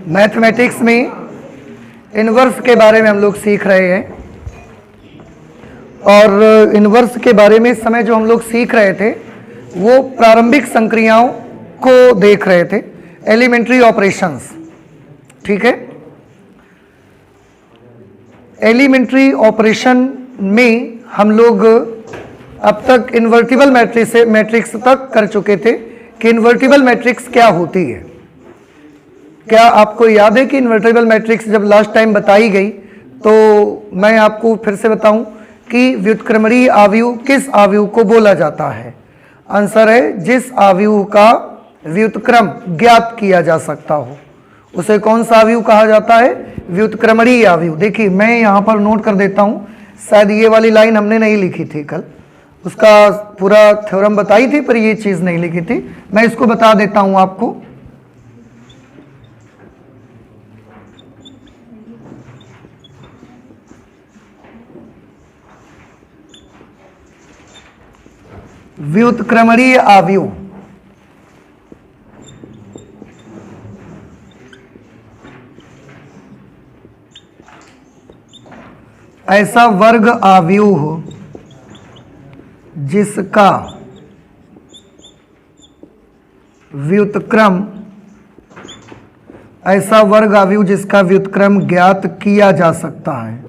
Mathematics में inverse के बारे में हम लोग सीख रहे हैं और इनवर्स के बारे में इस समय जो हम लोग सीख रहे थे वो प्रारंभिक संक्रियाओं को देख रहे थे, एलिमेंट्री ऑपरेशंस। ठीक है, एलिमेंट्री ऑपरेशन में हम लोग अब तक इन्वर्टिबल मैट्रिक्स तक कर चुके थे कि इन्वर्टिबल मैट्रिक्स क्या होती है। क्या आपको याद है कि इन्वर्टिबल मैट्रिक्स जब लास्ट टाइम बताई गई तो मैं आपको फिर से बताऊं कि व्युत्क्रमणीय आव्यूह किस आव्यूह को बोला जाता है? आंसर है जिस आव्यूह का व्युत्क्रम ज्ञात किया जा सकता हो उसे कौन सा आव्यूह कहा जाता है? व्युत्क्रमणीय आव्यूह। देखिए मैं यहाँ पर नोट कर देता हूँ, शायद ये वाली लाइन हमने नहीं लिखी थी कल, उसका पूरा थ्योरम बताई थी पर ये चीज़ नहीं लिखी थी, मैं इसको बता देता हूँ आपको। व्युत्क्रमणीय आव्यूह ऐसा वर्ग आव्यूह जिसका व्युत्क्रम ऐसा वर्ग आव्यूह जिसका व्युत्क्रम ज्ञात किया जा सकता है।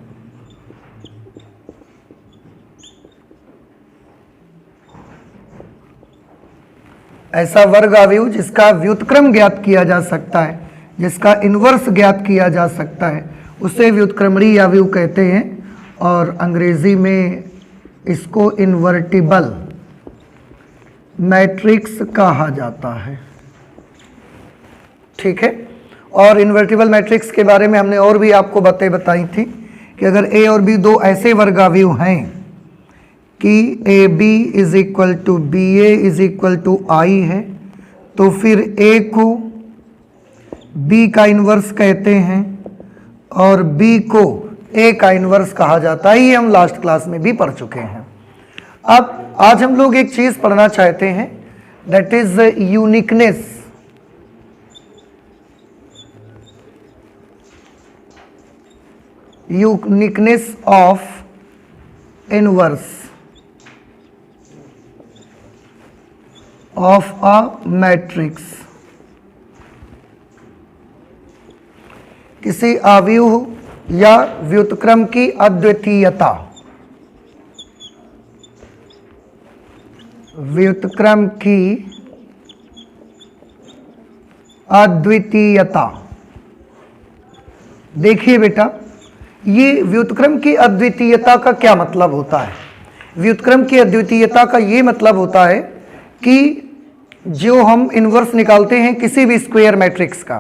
ऐसा वर्ग आव्यूह जिसका व्युत्क्रम ज्ञात किया जा सकता है, जिसका इन्वर्स ज्ञात किया जा सकता है, उसे व्युत्क्रमणीय आव्यूह कहते हैं और अंग्रेजी में इसको इन्वर्टिबल मैट्रिक्स कहा जाता है। ठीक है, और इन्वर्टिबल मैट्रिक्स के बारे में हमने और भी आपको बातें बताई थी कि अगर ए और बी दो ऐसे वर्ग आव्यूह हैं कि A B is equal to B A is equal to I है तो फिर ए को बी का इन्वर्स कहते हैं और बी को ए का इन्वर्स कहा जाता है। ये हम लास्ट क्लास में भी पढ़ चुके हैं। अब आज हम लोग एक चीज पढ़ना चाहते हैं, that is uniqueness of inverse of a matrix. किसी आव्यूह या व्युत्क्रम की अद्वितीयता, व्युत्क्रम की अद्वितीयता। देखिए बेटा, ये व्युत्क्रम की अद्वितीयता का क्या मतलब होता है? व्युत्क्रम की अद्वितीयता का ये मतलब होता है कि जो हम इन्वर्स निकालते हैं किसी भी स्क्वायर मैट्रिक्स का,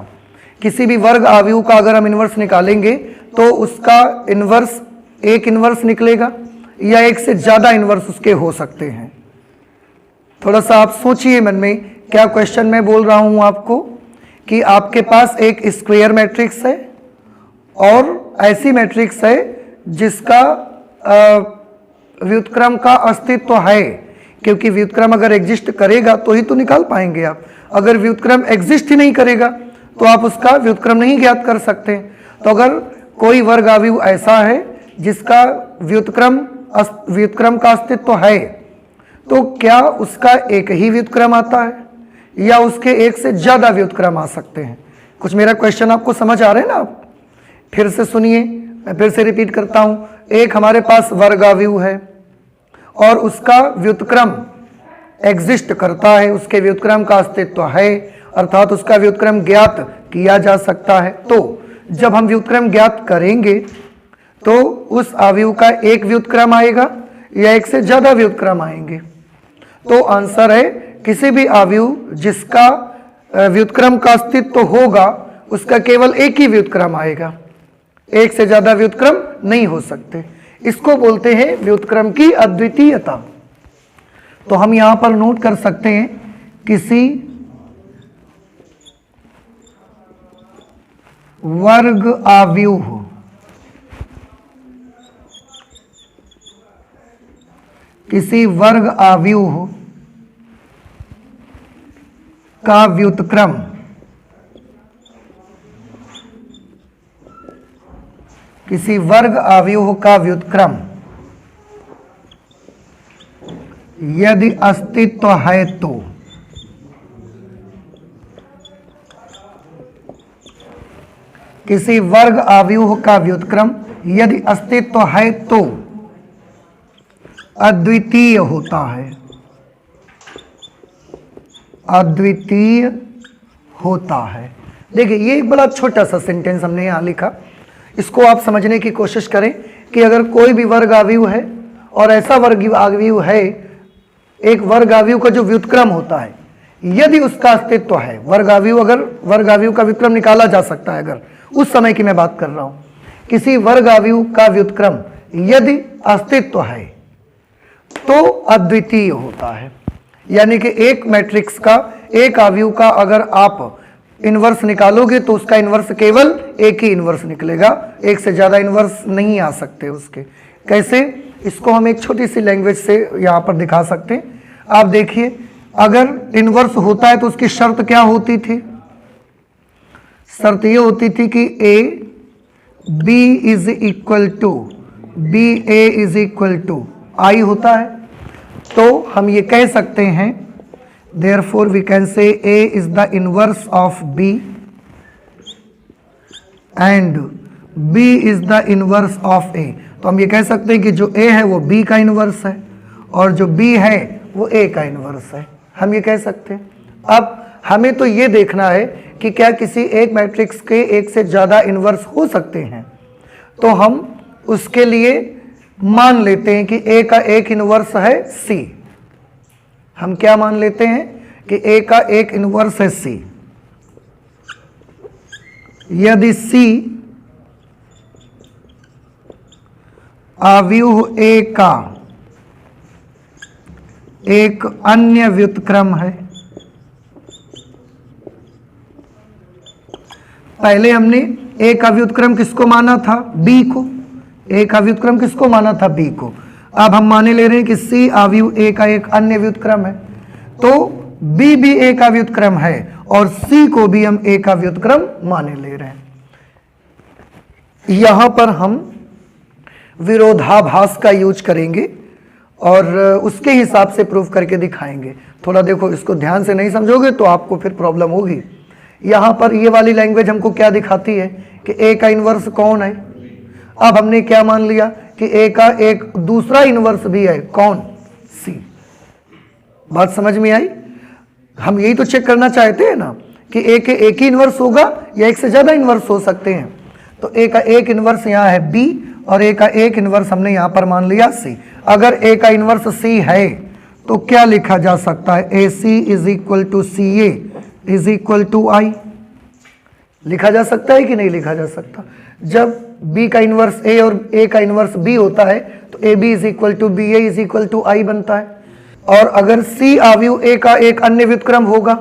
किसी भी वर्ग आव्यूह का अगर हम इन्वर्स निकालेंगे तो उसका इन्वर्स एक इन्वर्स निकलेगा या एक से ज़्यादा इन्वर्स उसके हो सकते हैं। थोड़ा सा आप सोचिए मन में, क्या क्वेश्चन मैं बोल रहा हूँ आपको कि आपके पास एक स्क्वायर मैट्रिक्स है और ऐसी मैट्रिक्स है जिसका व्युत्क्रम का अस्तित्व है, क्योंकि व्युत्क्रम अगर एग्जिस्ट करेगा तो ही तो निकाल पाएंगे आप। अगर व्युत्क्रम एग्जिस्ट ही नहीं करेगा तो आप उसका व्युत्क्रम नहीं ज्ञात कर सकते। तो अगर कोई वर्ग आव्यूह ऐसा है जिसका व्युत्क्रम का अस्तित्व है तो क्या उसका एक ही व्युत्क्रम आता है या उसके एक से ज्यादा व्युत्क्रम आ सकते हैं? कुछ मेरा क्वेश्चन आपको समझ आ रहे हैं ना? आप फिर से सुनिए, मैं फिर से रिपीट करता हूं। एक हमारे पास वर्ग आव्यूह है और उसका व्युत्क्रम एग्जिस्ट करता है, उसके व्युत्क्रम का अस्तित्व है, अर्थात उसका व्युत्क्रम ज्ञात किया जा सकता है। तो जब हम व्युत्क्रम ज्ञात करेंगे तो उस आव्यूह का एक व्युत्क्रम आएगा या एक से ज्यादा व्युत्क्रम आएंगे? तो आंसर है किसी भी आव्यूह जिसका व्युत्क्रम का अस्तित्व होगा उसका केवल एक ही व्युत्क्रम आएगा, एक से ज्यादा व्युत्क्रम नहीं हो सकते। इसको बोलते हैं व्युत्क्रम की अद्वितीयता। तो हम यहां पर नोट कर सकते हैं किसी वर्ग आव्यूह का व्युत्क्रम किसी वर्ग अवयव का व्युत्क्रम यदि अस्तित्व है तो किसी वर्ग अवयव का व्युत्क्रम यदि अस्तित्व है तो अद्वितीय होता है, अद्वितीय होता है। देखिए ये एक बड़ा छोटा सा सेंटेंस हमने यहाँ लिखा, इसको आप समझने की कोशिश करें कि अगर कोई भी वर्ग अवयव है और ऐसा वर्ग अवयव है, एक वर्ग अवयव का जो व्युत्क्रम होता है यदि उसका अस्तित्व है, वर्ग अवयव अगर वर्ग अवयव का व्युत्क्रम निकाला जा सकता है, अगर उस समय की मैं बात कर रहा हूं, किसी वर्ग अवयव का व्युत्क्रम यदि अस्तित्व है तो अद्वितीय होता है। यानी कि एक मैट्रिक्स का एक अवयव का अगर आप इनवर्स निकालोगे तो उसका इनवर्स केवल एक ही इनवर्स निकलेगा, एक से ज़्यादा इनवर्स नहीं आ सकते उसके। कैसे? इसको हम एक छोटी सी लैंग्वेज से यहाँ पर दिखा सकते हैं। आप देखिए, अगर इनवर्स होता है तो उसकी शर्त क्या होती थी? शर्त ये होती थी कि A B is equal to B A is equal to I होता है। तो हम ये कह सकते हैं therefore we can say A is the inverse of B and B is the inverse of A। तो हम ये कह सकते हैं कि जो A है वो B का इनवर्स है और जो B है वो A का इनवर्स है, हम ये कह सकते हैं। अब हमें तो ये देखना है कि क्या किसी एक मैट्रिक्स के एक से ज़्यादा इनवर्स हो सकते हैं, तो हम उसके लिए मान लेते हैं कि A का एक इनवर्स है C। हम क्या मान लेते हैं कि A का एक इनवर्स है C। यदि C अवयव A का एक अन्य व्युत्क्रम है, पहले हमने A का व्युत्क्रम किसको माना था? B को। A का व्युत्क्रम किसको माना था? B को। अब हम माने ले रहे हैं कि C अवयव A का एक अन्य व्युत्क्रम है, तो B भी A का व्युत्क्रम है और C को भी हम A का व्युत्क्रम माने ले रहे हैं। यहां पर हम विरोधाभास का यूज करेंगे और उसके हिसाब से प्रूफ करके दिखाएंगे। थोड़ा देखो, इसको ध्यान से नहीं समझोगे तो आपको फिर प्रॉब्लम होगी। यहां पर ये वाली लैंग्वेज हमको क्या दिखाती है कि A का इनवर्स कौन है। अब हमने क्या मान लिया कि A का एक दूसरा इनवर्स भी है, कौन? C। बात समझ में आई? हम यही तो चेक करना चाहते हैं ना कि A के एक ही इनवर्स होगा या एक से ज़्यादा इनवर्स हो सकते हैं। तो A का एक इनवर्स यहाँ है B और A का एक इनवर्स हमने यहाँ पर मान लिया C। अगर A का इनवर्स C है तो क्या लिखा जा सकता है? AC is equal to CA is equal to I। लिखा जा सकता है कि नहीं लिखा जा सकता? जब B का इनवर्स A और A का इनवर्स B होता है तो AB is equal to BA is equal to I बनता है। और अगर C अवयव A का एक अन्य व्युत्क्रम होगा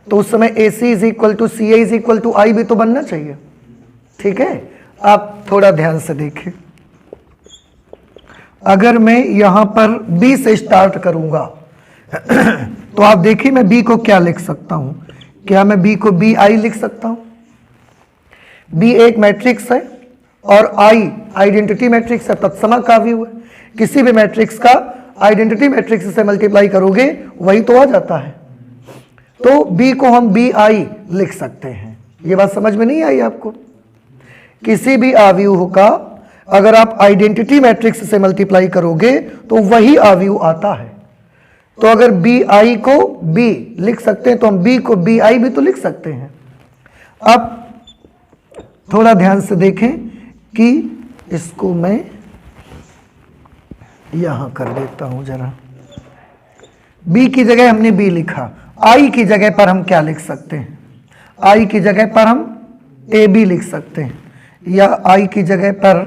तो उस समय AC is equal to CA is equal to I भी तो बनना चाहिए। ठीक है, आप थोड़ा ध्यान से देखें। अगर मैं यहां पर B से स्टार्ट करूंगा तो आप देखिए मैं B को क्या लिख सकता हूं। क्या मैं B को BI लिख सकता हूं? B एक मैट्रिक्स है और I आइडेंटिटी मैट्रिक्स है, तत्सम का अवयव है। किसी भी मैट्रिक्स का आइडेंटिटी मैट्रिक्स से मल्टीप्लाई करोगे वही तो आ जाता है। तो B को हम BI लिख सकते हैं। ये बात समझ में नहीं आई आपको? किसी भी अवयव का अगर आप आइडेंटिटी मैट्रिक्स से मल्टीप्लाई करोगे तो वही अवयव आता है। तो अगर BI को B लिख सकते हैं तो हम B को BI भी तो लिख सकते हैं। अब थोड़ा ध्यान से देखें कि इसको मैं यहां कर देता हूं जरा। B की जगह हमने B लिखा, I की जगह पर हम क्या लिख सकते हैं? I की जगह पर हम AB लिख सकते हैं, या I की जगह पर,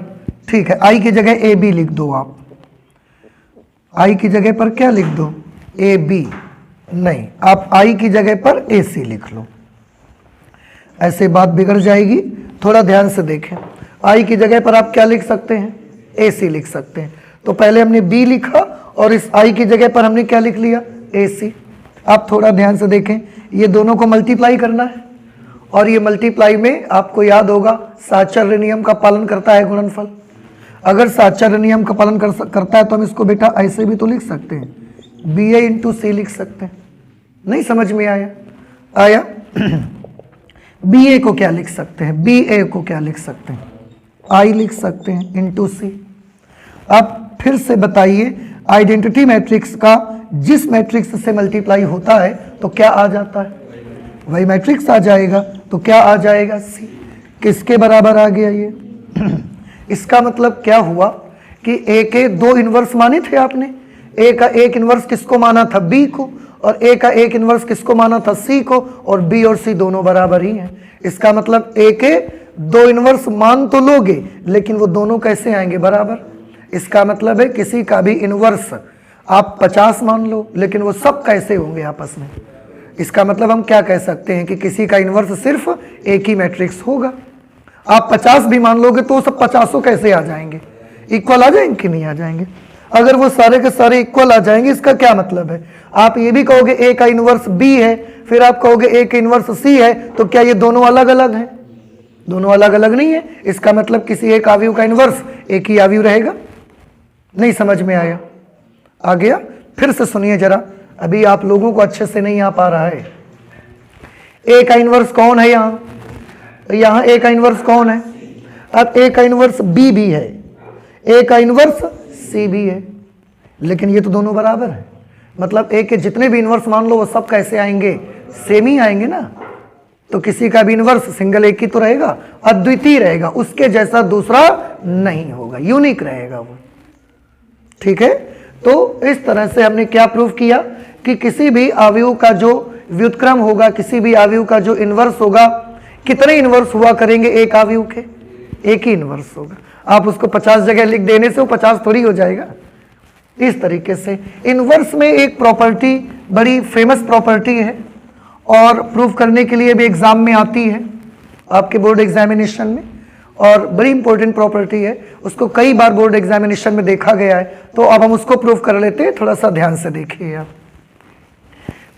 ठीक है, I की जगह AB लिख दो आप। I की जगह पर क्या लिख दो? AB नहीं, आप I की जगह पर AC लिख लो। ऐसे बात बिगड़ जाएगी। थोड़ा ध्यान से देखें, I की जगह पर आप क्या लिख सकते हैं? AC लिख सकते हैं। तो पहले हमने B लिखा और इस I की जगह पर हमने क्या लिख लिया? AC। आप थोड़ा ध्यान से देखें, ये दोनों को मल्टीप्लाई करना है और ये मल्टीप्लाई में आपको याद होगा साहचर्य नियम का पालन करता है गुणनफल। अगर साहचर्य नियम का पालन करता है तो हम इसको बेटा ऐसे भी तो लिख सकते हैं, बी ए इंटू सी लिख सकते हैं। नहीं समझ में आया? बी ए को क्या लिख सकते हैं, बी ए को क्या लिख सकते हैं, आई लिख सकते हैं इंटू सी। अब फिर से बताइए, आइडेंटिटी मैट्रिक्स का जिस मैट्रिक्स से मल्टीप्लाई होता है तो क्या आ जाता है, वही मैट्रिक्स आ जाएगा। तो क्या आ जाएगा, सी। किसके बराबर आ गया ये? इसका मतलब क्या हुआ कि ए के दो इनवर्स माने थे आपने। ए का एक इनवर्स किसको माना था, बी को, और ए का एक इनवर्स किसको माना था, सी को, और बी और सी दोनों बराबर ही हैं। इसका मतलब ए के दो इनवर्स मान तो लोगे, लेकिन वो दोनों कैसे आएंगे, बराबर। इसका मतलब है किसी का भी इनवर्स आप 50 मान लो, लेकिन वो सब कैसे होंगे आपस में। इसका मतलब हम क्या कह सकते हैं कि किसी का इनवर्स सिर्फ एक ही मैट्रिक्स होगा। आप 50 भी मान लोगे तो सब 50 कैसे आ जाएंगे, इक्वल आ जाएंगे कि नहीं आ जाएंगे। अगर वो सारे के सारे इक्वल आ जाएंगे, इसका क्या मतलब है, आप ये भी कहोगे ए का इनवर्स बी है, फिर आप कहोगे ए का इनवर्स सी है, तो क्या ये दोनों अलग अलग हैं? दोनों अलग अलग नहीं है। इसका मतलब किसी एक अवयव का इनवर्स एक ही अवयव रहेगा। नहीं समझ में आया? आ गया? फिर से सुनिए जरा, अभी आप लोगों को अच्छे से नहीं आ पा रहा है। ए का इनवर्स कौन है यहाँ ए का इनवर्स कौन है? अब ए का इनवर्स बी भी है, ए का इनवर्स सी भी है, लेकिन ये तो दोनों बराबर है। मतलब ए के जितने भी इनवर्स मान लो वो सब कैसे आएंगे, सेम ही आएंगे ना। तो किसी का भी इनवर्स सिंगल एक ही तो रहेगा, अद्वितीय रहेगा, उसके जैसा दूसरा नहीं होगा, यूनिक रहेगा वो। ठीक है, तो इस तरह से हमने क्या प्रूव किया कि किसी भी अवयव का जो व्युत्क्रम होगा, किसी भी अवयव का जो इनवर्स होगा, कितने इनवर्स हुआ करेंगे एक अवयव के, एक ही इनवर्स होगा। आप उसको 50 जगह लिख देने से वो 50 थोड़ी हो जाएगा। इस तरीके से इनवर्स में एक प्रॉपर्टी बड़ी फेमस प्रॉपर्टी है और प्रूव करने के लिए भी एग्जाम में आती है आपके बोर्ड एग्जामिनेशन में, और बड़ी इंपॉर्टेंट प्रॉपर्टी है, उसको कई बार बोर्ड एग्जामिनेशन में देखा गया है। तो अब हम उसको प्रूव कर लेते हैं, थोड़ा सा ध्यान से देखिए आप।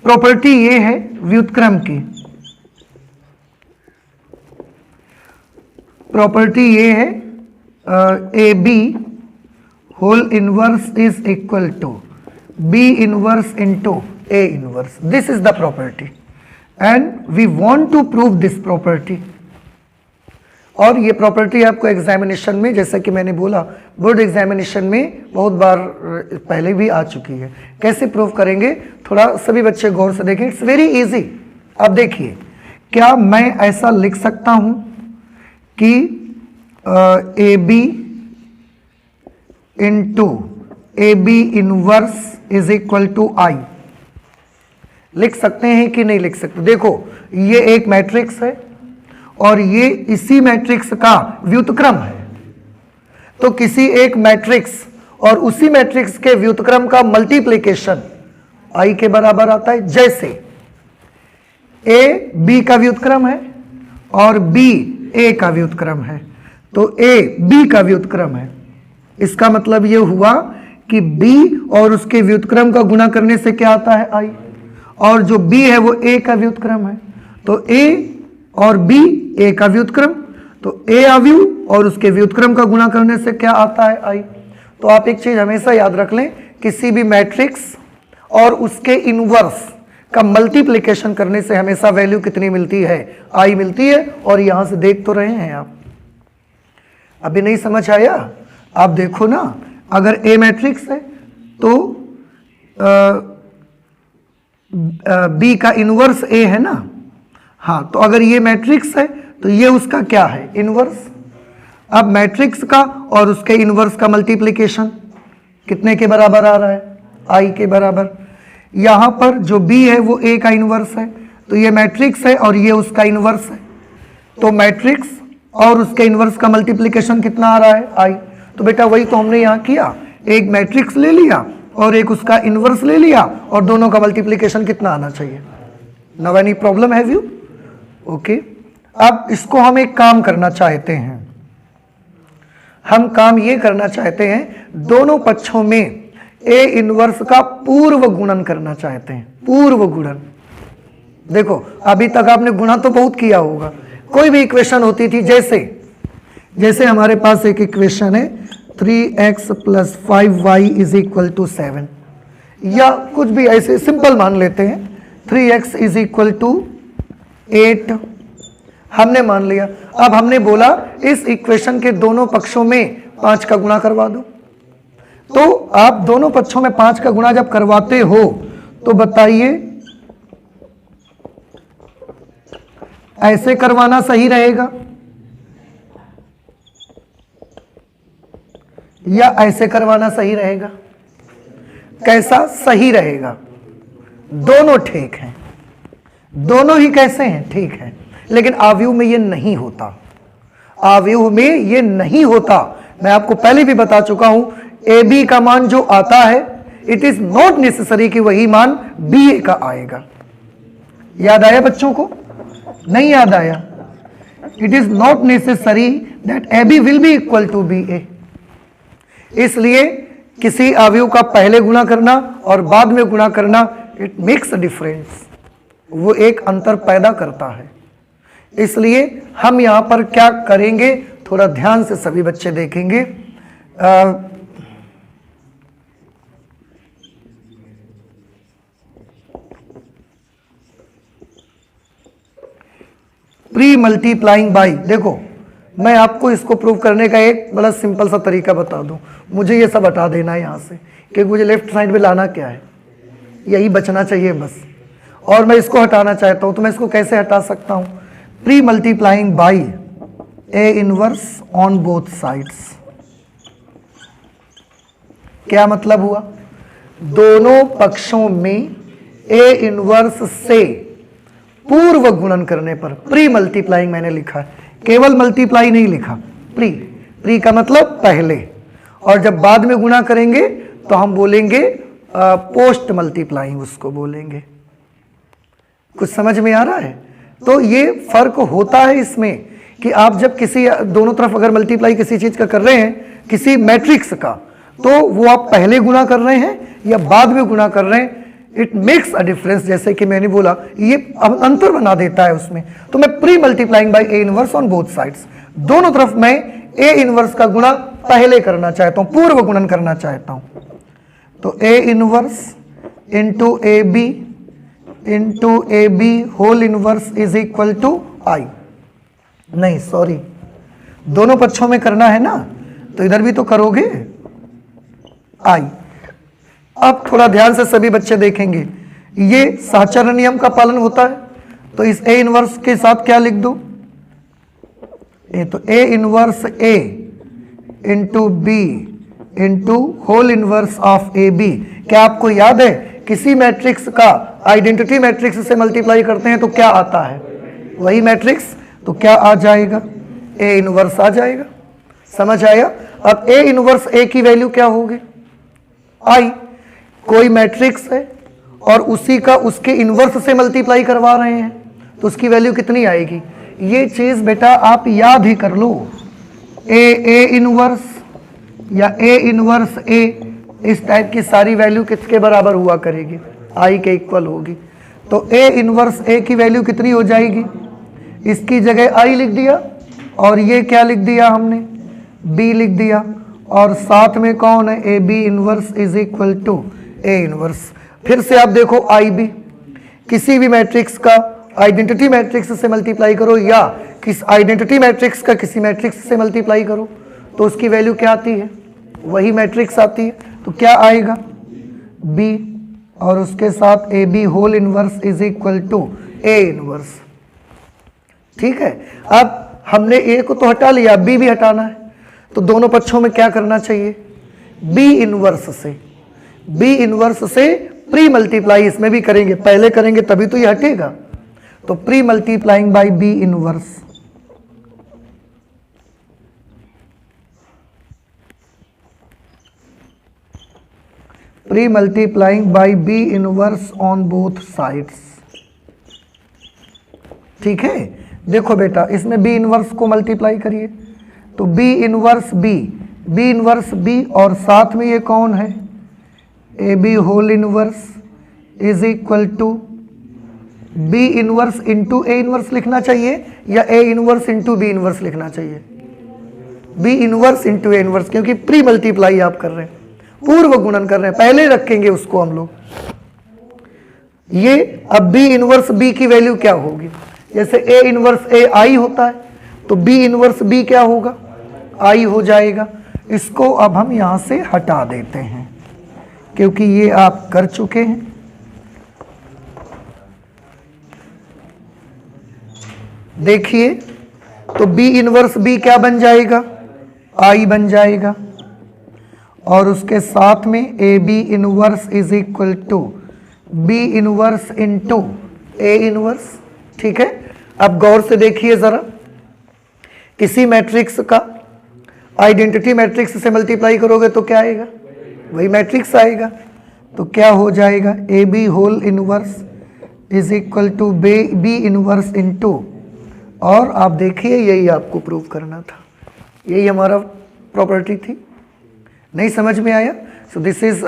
प्रॉपर्टी ये है व्युत्क्रम की, प्रॉपर्टी ये है A B whole inverse is equal to B inverse into A inverse. This is the property and we want to prove this property. और ये प्रॉपर्टी आपको एग्जामिनेशन में, जैसा कि मैंने बोला, बोर्ड एग्जामिनेशन में बहुत बार पहले भी आ चुकी है। कैसे प्रूव करेंगे, थोड़ा सभी बच्चे गौर से देखें, इट्स वेरी इजी। अब देखिए, क्या मैं ऐसा लिख सकता हूं कि A B into A B inverse is equal to I? लिख सकते हैं कि नहीं लिख सकते? देखो, ये एक मैट्रिक्स है और ये इसी मैट्रिक्स का व्युत्क्रम है। तो किसी एक मैट्रिक्स और उसी मैट्रिक्स के व्युत्क्रम का मल्टीप्लिकेशन आई के बराबर आता है। जैसे ए बी का व्युत्क्रम है और बी ए का व्युत्क्रम है, तो ए बी का व्युत्क्रम है। इसका मतलब ये हुआ कि बी और उसके व्युत्क्रम का गुणा करने से क्या आता है, आई। और जो बी है वो ए का व्युत्क्रम है, तो ए और बी ए का व्युत्क्रम, तो ए अवयव और उसके व्युत्क्रम का गुणा करने से क्या आता है, आई। तो आप एक चीज हमेशा याद रख लें, किसी भी मैट्रिक्स और उसके इनवर्स का मल्टीप्लिकेशन करने से हमेशा वैल्यू कितनी मिलती है, आई मिलती है। और यहां से देख तो रहे हैं आप, अभी नहीं समझ आया? आप देखो ना, अगर ए मैट्रिक्स है तो बी का इनवर्स ए है ना, हाँ, तो अगर ये मैट्रिक्स है तो ये उसका क्या है, इनवर्स। अब मैट्रिक्स का और उसके इनवर्स का मल्टीप्लिकेशन कितने के बराबर आ रहा है, आई के बराबर। यहां पर जो बी है वो ए का इनवर्स है, तो ये मैट्रिक्स है और ये उसका इनवर्स है, तो मैट्रिक्स और उसके इनवर्स का मल्टीप्लिकेशन कितना आ रहा है, आई। तो बेटा वही तो हमने यहां किया, एक मैट्रिक्स ले लिया और एक उसका इनवर्स ले लिया और दोनों का मल्टीप्लिकेशन कितना आना चाहिए। Now any problem have you? Okay, अब इसको हम एक काम करना चाहते हैं, हम काम ये करना चाहते हैं, दोनों पक्षों में ए इनवर्स का पूर्व गुणन करना चाहते हैं। पूर्व गुणन देखो अभी तक आपने गुणा तो बहुत किया होगा, कोई भी इक्वेशन होती थी, जैसे हमारे पास एक इक्वेशन है 3x + 5y = 7, या कुछ भी ऐसे सिंपल मान लेते हैं 3x = 8 हमने मान लिया। अब हमने बोला इस इक्वेशन के दोनों पक्षों में 5 का गुणा करवा दो। तो आप दोनों पक्षों में 5 का गुणा जब करवाते हो तो बताइए ऐसे करवाना सही रहेगा या ऐसे करवाना सही रहेगा? कैसा सही रहेगा? दोनों ठीक हैं, दोनों ही कैसे हैं? ठीक है, लेकिन आव्यूह में ये नहीं होता, आव्यूह में ये नहीं होता। मैं आपको पहले भी बता चुका हूं, ए बी का मान जो आता है इट इज नॉट नेसेसरी कि वही मान बी ए का आएगा। याद आया बच्चों को? नहीं याद आया? It is not necessary that A B will be equal to B A. इसलिए किसी अवयव का पहले गुणा करना और बाद में गुणा करना इट मेक्स अ डिफरेंस, वो एक अंतर पैदा करता है। इसलिए हम यहां पर क्या करेंगे, थोड़ा ध्यान से सभी बच्चे देखेंगे। प्री मल्टीप्लाइंग बाई, देखो मैं आपको इसको प्रूव करने का एक बड़ा सिंपल सा तरीका बता दूं। मुझे ये सब हटा देना है यहाँ से, क्योंकि मुझे लेफ्ट साइड में लाना क्या है, यही बचना चाहिए बस। और मैं इसको हटाना चाहता हूं, तो मैं इसको कैसे हटा सकता हूं? Pre multiplying by A inverse on both sides. क्या मतलब हुआ? दोनों पक्षों में ए इनवर्स से पूर्व गुणन करने पर, प्री मल्टीप्लाइंग मैंने लिखा है, केवल मल्टीप्लाई नहीं लिखा, प्री का मतलब पहले, और जब बाद में गुणा करेंगे तो हम बोलेंगे पोस्ट मल्टीप्लाइंग, उसको बोलेंगे। कुछ समझ में आ रहा है? तो ये फर्क होता है इसमें कि आप जब किसी दोनों तरफ अगर मल्टीप्लाई किसी चीज का कर रहे हैं, किसी मैट्रिक्स का, तो वो आप पहले गुणा कर रहे हैं या बाद में गुणा कर रहे हैं, इट मेक्स अ डिफरेंस। जैसे कि मैंने बोला, ये अंतर बना देता है उसमें। तो मैं pre multiplying by A inverse on both sides, दोनों तरफ मैं ए इनवर्स का गुणा पहले करना चाहता हूं, पूर्व गुणन करना चाहता हूं। तो A inverse into A B whole inverse is equal to I. नहीं सॉरी, दोनों पक्षों में करना है ना, तो इधर भी तो करोगे आई। अब थोड़ा ध्यान से सभी बच्चे देखेंगे, ये साहचर्य नियम का पालन होता है। तो इस ए इनवर्स के साथ क्या लिख दो? ए, तो A inverse A into B into whole inverse of A B. क्या आपको याद है किसी मैट्रिक्स का आइडेंटिटी मैट्रिक्स से मल्टीप्लाई करते हैं तो क्या आता है? वही मैट्रिक्स, तो क्या आ जाएगा? ए इनवर्स आ जाएगा। समझ आया? अब ए इनवर्स ए की वैल्यू क्या होगी? आई। कोई मैट्रिक्स है और उसी का उसके इनवर्स से मल्टीप्लाई करवा रहे हैं, तो उसकी वैल्यू कितनी आएगी? ये चीज बेटा आप याद ही कर लो। ए इनवर्स या ए इनवर्स ए, इस टाइप की सारी वैल्यू किसके बराबर हुआ करेगी? आई के इक्वल होगी। तो ए इनवर्स ए की वैल्यू कितनी हो जाएगी? इसकी जगह आई लिख दिया, और ये क्या लिख दिया हमने? बी लिख दिया, और साथ में कौन है? A B inverse is equal to A inverse. फिर से आप देखो, आई बी किसी भी मैट्रिक्स का आइडेंटिटी मैट्रिक्स से मल्टीप्लाई करो, या किस आइडेंटिटी मैट्रिक्स का किसी मैट्रिक्स से मल्टीप्लाई करो, तो उसकी वैल्यू क्या आती है? वही मैट्रिक्स आती है। तो क्या आएगा? बी, और उसके साथ A B whole inverse is equal to A inverse. ठीक है, अब हमने ए को तो हटा लिया, बी भी हटाना है। तो दोनों पक्षों में क्या करना चाहिए? बी इनवर्स से प्री मल्टीप्लाई इसमें भी करेंगे, पहले करेंगे तभी तो ये हटेगा। तो pre multiplying by B inverse, pre multiplying by B inverse on both sides. ठीक है, देखो बेटा इसमें बी इनवर्स को मल्टीप्लाई करिए, तो बी इनवर्स बी, और साथ में ये कौन है? A B whole inverse is equal to B inverse into A inverse लिखना चाहिए या A inverse into B inverse लिखना चाहिए? B inverse into A inverse, क्योंकि प्री मल्टीप्लाई आप कर रहे हैं, पूर्व गुणन कर रहे हैं, पहले रखेंगे उसको हम लोग। ये अब बी इनवर्स बी की वैल्यू क्या होगी? जैसे ए इनवर्स ए आई होता है, तो बी इनवर्स बी क्या होगा? आई हो जाएगा। इसको अब हम यहां से हटा देते हैं क्योंकि ये आप कर चुके हैं। देखिए, तो बी इनवर्स बी क्या बन जाएगा? आई बन जाएगा। और उसके साथ में A B inverse is equal to B inverse into A inverse. ठीक है, अब गौर से देखिए जरा, किसी मैट्रिक्स का आइडेंटिटी मैट्रिक्स से मल्टीप्लाई करोगे तो क्या आएगा? वही मैट्रिक्स आएगा। तो क्या हो जाएगा? A B whole inverse is equal to B inverse into, और आप देखिए यही आपको प्रूव करना था, यही हमारा प्रॉपर्टी थी। नहीं समझ में आया? So this is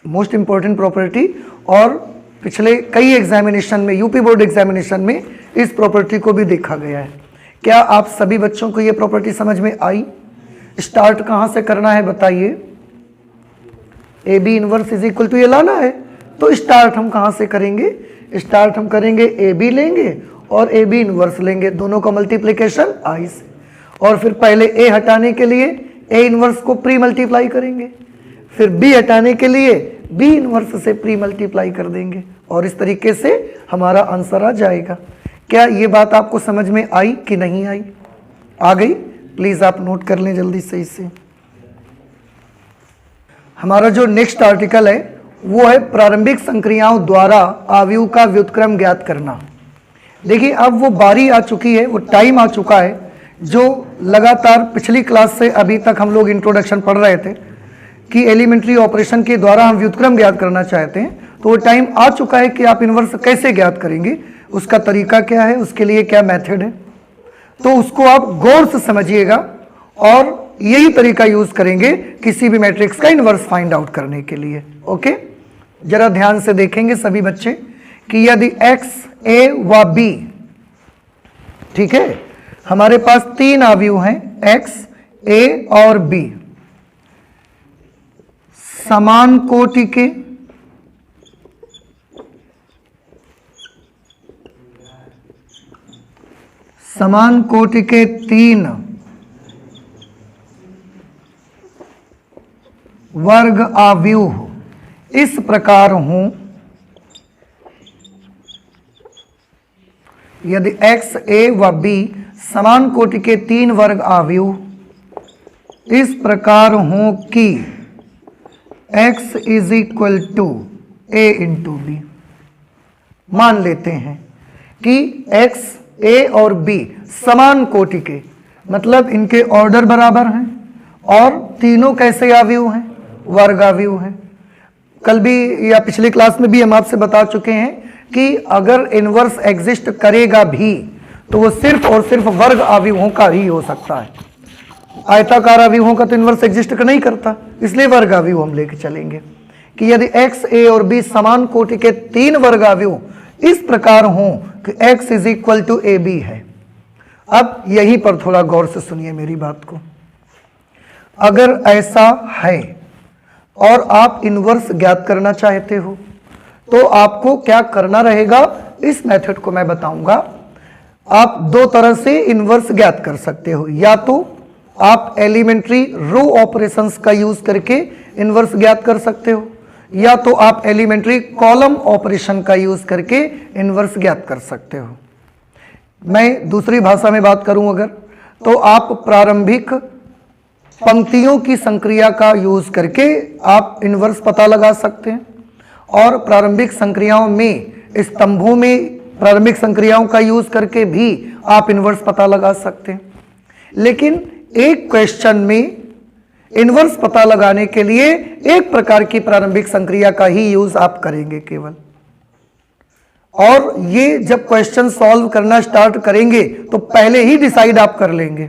most important property, और पिछले कई एग्जामिनेशन में, यूपी बोर्ड एग्जामिनेशन में इस प्रॉपर्टी को भी देखा गया है। क्या आप सभी बच्चों को ये प्रॉपर्टी समझ में आई? स्टार्ट कहां से करना है बताइए? A B inverse is equal to ये लाना है, तो स्टार्ट हम कहां से करेंगे? स्टार्ट हम करेंगे ए बी लेंगे और ए बी इनवर्स लेंगे, दोनों का मल्टीप्लिकेशन आई से, और फिर पहले ए हटाने के लिए ए इनवर्स को प्री मल्टीप्लाई करेंगे, फिर बी हटाने के लिए बी इनवर्स से प्री मल्टीप्लाई कर देंगे, और इस तरीके से हमारा आंसर आ जाएगा। क्या ये बात आपको समझ में आई कि नहीं आई? आ गई? प्लीज आप नोट कर लें जल्दी से इसे। हमारा जो नेक्स्ट आर्टिकल है वो है प्रारंभिक संक्रियाओं द्वारा आव्यूह का व्युत्क्रम ज्ञात करना। देखिए, अब वो बारी आ चुकी है, वो टाइम आ चुका है जो लगातार पिछली क्लास से अभी तक हम लोग इंट्रोडक्शन पढ़ रहे थे कि एलिमेंट्री ऑपरेशन के द्वारा हम व्युत्क्रम ज्ञात करना चाहते हैं। तो वो टाइम आ चुका है कि आप इनवर्स कैसे ज्ञात करेंगे, उसका तरीका क्या है, उसके लिए क्या मेथड है, तो उसको आप गौर से समझिएगा और यही तरीका यूज करेंगे किसी भी मैट्रिक्स का इनवर्स फाइंड आउट करने के लिए। ओके, जरा ध्यान से देखेंगे सभी बच्चे कि यदि x a व b, ठीक है, हमारे पास तीन आव्यूह हैं x a और b, समान कोटि के तीन वर्ग आव्यूह इस प्रकार हों, यदि x a व b समान कोटि के तीन वर्ग आव्यूह इस प्रकार हों कि x is equal to a into B. मान लेते हैं कि x a और b समान कोटि के, मतलब इनके ऑर्डर बराबर हैं और तीनों कैसे आव्यूह हैं? वर्ग आव्यूह हैं। कल भी या पिछली क्लास में भी हम आपसे बता चुके हैं कि अगर इनवर्स एग्जिस्ट करेगा भी तो वो सिर्फ और सिर्फ वर्ग आव्यूहों का ही हो सकता है। आयताकार आव्यूहों का तो इनवर्स एग्जिस्ट नहीं करता, इसलिए वर्ग आव्यूह हम लेके चलेंगे कि यदि x a और b समान कोटि के तीन वर्ग आव्यूह इस प्रकार हों कि x is equal to A B है। अब यहीं पर थोड़ा गौर से सुनिए मेरी बात को। अगर ऐसा है और आप इनवर्स ज्ञात करना चाहते हो तो आपको क्या करना रहेगा, इस मेथड को मैं बताऊंगा। आप दो तरह से इनवर्स ज्ञात कर सकते हो, या तो आप एलिमेंट्री रो ऑपरेशंस का यूज करके इनवर्स ज्ञात कर सकते हो, या तो आप एलिमेंट्री कॉलम ऑपरेशन का यूज करके इनवर्स ज्ञात कर सकते हो। मैं दूसरी भाषा में बात करूं अगर, तो आप प्रारंभिक पंक्तियों की संक्रिया का यूज करके आप इनवर्स पता लगा सकते हैं, और प्रारंभिक संक्रियाओं में स्तंभों में प्रारंभिक संक्रियाओं का यूज करके भी आप इनवर्स पता लगा सकते हैं। लेकिन एक क्वेश्चन में इनवर्स पता लगाने के लिए एक प्रकार की प्रारंभिक संक्रिया का ही यूज आप करेंगे केवल, और ये जब क्वेश्चन सॉल्व करना स्टार्ट करेंगे तो पहले ही डिसाइड आप कर लेंगे,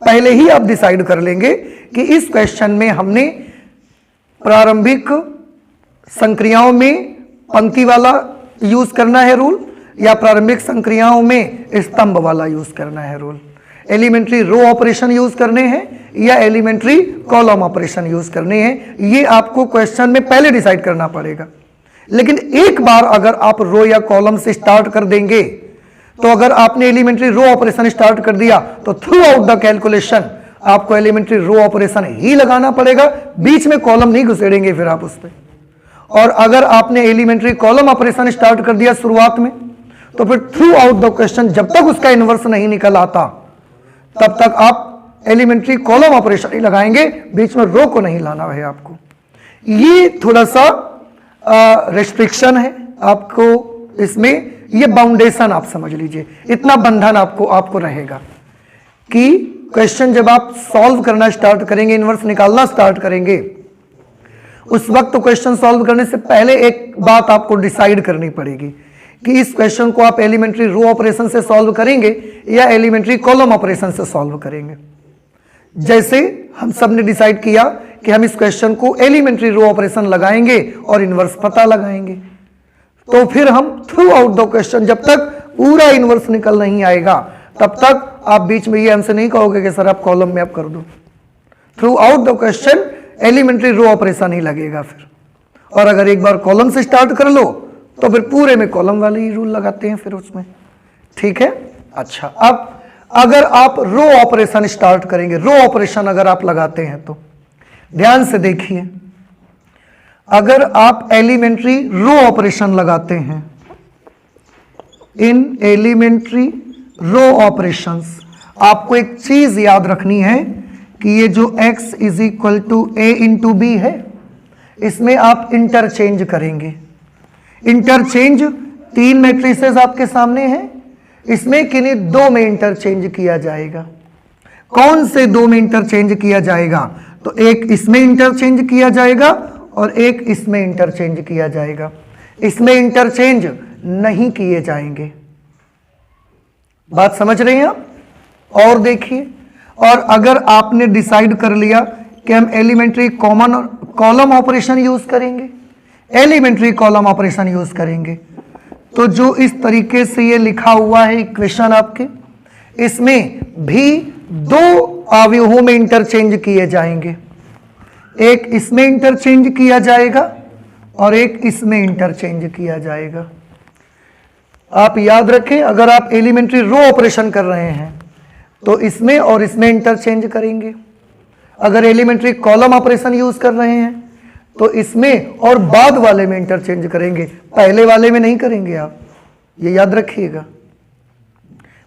पहले ही आप डिसाइड कर लेंगे कि इस क्वेश्चन में हमने प्रारंभिक संक्रियाओं में पंक्ति वाला यूज करना है रूल, या प्रारंभिक संक्रियाओं में स्तंभ वाला यूज करना है rule? Elementary row operation use करने हैं या एलिमेंट्री कॉलम ऑपरेशन यूज करने हैं, ये आपको क्वेश्चन में पहले डिसाइड करना पड़ेगा। लेकिन एक बार अगर आप रो या कॉलम से स्टार्ट कर देंगे, तो अगर आपने एलिमेंट्री रो ऑपरेशन स्टार्ट कर दिया तो थ्रू आउट द कैलकुलेशन आपको एलिमेंट्री रो ऑपरेशन ही लगाना पड़ेगा, बीच में कॉलम नहीं घुसेड़ेंगे फिर आप उस पर। और अगर आपने एलिमेंट्री कॉलम ऑपरेशन स्टार्ट कर दिया शुरुआत में, तो फिर थ्रू आउट द क्वेश्चन जब तक उसका इनवर्स नहीं निकल आता तब तक आप एलिमेंट्री कॉलम ऑपरेशन ही लगाएंगे, बीच में रो को नहीं लाना है आपको। ये थोड़ा सा रेस्ट्रिक्शन है आपको इसमें, ये बाउंडेशन आप समझ लीजिए, इतना बंधन आपको रहेगा कि क्वेश्चन जब आप सॉल्व करना स्टार्ट करेंगे, इनवर्स निकालना स्टार्ट करेंगे, उस वक्त क्वेश्चन सॉल्व करने से पहले एक बात आपको डिसाइड करनी पड़ेगी कि इस क्वेश्चन को आप एलिमेंट्री रो ऑपरेशन से सॉल्व करेंगे या एलिमेंट्री कॉलम ऑपरेशन से सॉल्व करेंगे। जैसे हम सब ने डिसाइड किया कि हम इस क्वेश्चन को एलिमेंट्री रो ऑपरेशन लगाएंगे और इनवर्स पता लगाएंगे, तो फिर हम थ्रू आउट द क्वेश्चन जब तक पूरा इनवर्स निकल नहीं आएगा तब तक आप बीच में ये हमसे नहीं कहोगे कि सर आप कॉलम में आप कर दो। Throughout the question elementary row operation ही लगेगा फिर। और अगर एक बार कॉलम से स्टार्ट कर लो तो फिर पूरे में कॉलम वाले ही रूल लगाते हैं फिर उसमें, ठीक है। अच्छा, अब अगर आप रो ऑपरेशन स्टार्ट करेंगे, रो ऑपरेशन अगर आप लगाते हैं तो ध्यान से देखिए, अगर आप एलिमेंट्री रो ऑपरेशन लगाते हैं, इन एलिमेंट्री रो ऑपरेशंस, आपको एक चीज याद रखनी है कि ये जो x is equal to a into B है, इसमें आप इंटरचेंज करेंगे। इंटरचेंज 3 मैट्रिसेस आपके सामने हैं, इसमें किन्हीं 2 में इंटरचेंज किया जाएगा। कौन से 2 में इंटरचेंज किया जाएगा? तो एक इसमें इंटरचेंज किया जाएगा और एक इसमें इंटरचेंज किया जाएगा। इसमें इंटरचेंज नहीं किए जाएंगे। बात समझ रहे हैं आप? और देखिए, और अगर आपने डिसाइड कर लिया कि हम एलिमेंट्री कॉलम ऑपरेशन यूज करेंगे, एलिमेंट्री कॉलम ऑपरेशन यूज करेंगे, तो जो इस तरीके से ये लिखा हुआ है इक्वेशन आपके, इसमें भी 2 अवयवों में इंटरचेंज किए जाएंगे। एक इसमें इंटरचेंज किया जाएगा और एक इसमें इंटरचेंज किया जाएगा। आप याद रखें, अगर आप एलिमेंट्री रो ऑपरेशन कर रहे हैं तो इसमें और इसमें इंटरचेंज करेंगे। अगर एलिमेंट्री कॉलम ऑपरेशन यूज कर रहे हैं तो इसमें और बाद वाले में इंटरचेंज करेंगे, पहले वाले में नहीं करेंगे। आप ये याद रखिएगा।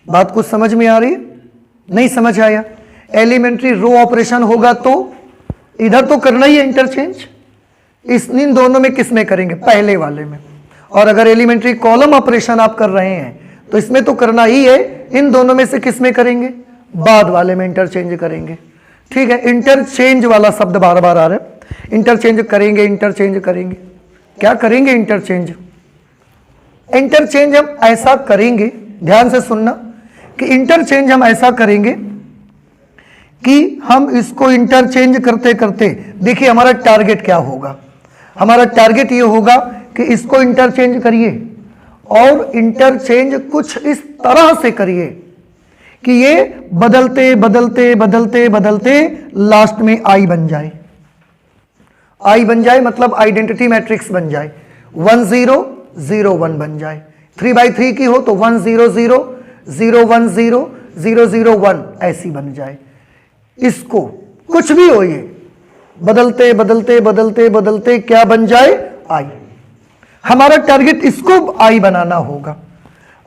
बात कुछ समझ में आ रही है? नहीं समझ आया? एलिमेंट्री रो ऑपरेशन होगा तो इधर तो करना ही है इंटरचेंज, इन दोनों में किस में करेंगे? पहले वाले में। और अगर एलिमेंट्री कॉलम ऑपरेशन आप कर रहे हैं तो इसमें तो करना ही है, इन दोनों में से किस में करेंगे? बाद वाले में इंटरचेंज करेंगे। ठीक है, इंटरचेंज वाला शब्द बार बार आ रहा है। इंटरचेंज करेंगे, इंटरचेंज करेंगे, क्या करेंगे? इंटरचेंज। इंटरचेंज हम ऐसा करेंगे, ध्यान से सुनना, कि इंटरचेंज हम ऐसा करेंगे कि हम इसको इंटरचेंज करते करते, देखिए हमारा टारगेट क्या होगा? हमारा टारगेट ये होगा कि इसको इंटरचेंज करिए और इंटरचेंज कुछ इस तरह से करिए कि ये बदलते बदलते बदलते बदलते लास्ट में आई बन जाए। आई बन जाए मतलब आइडेंटिटी मैट्रिक्स बन जाए, 1 0 0 1 बन जाए। 3/3 की हो तो 1 0 0 0 1 0 0 0 1 ऐसी बन जाए। इसको कुछ भी हो, ये बदलते बदलते बदलते बदलते क्या बन जाए? आई। हमारा टारगेट इसको आई बनाना होगा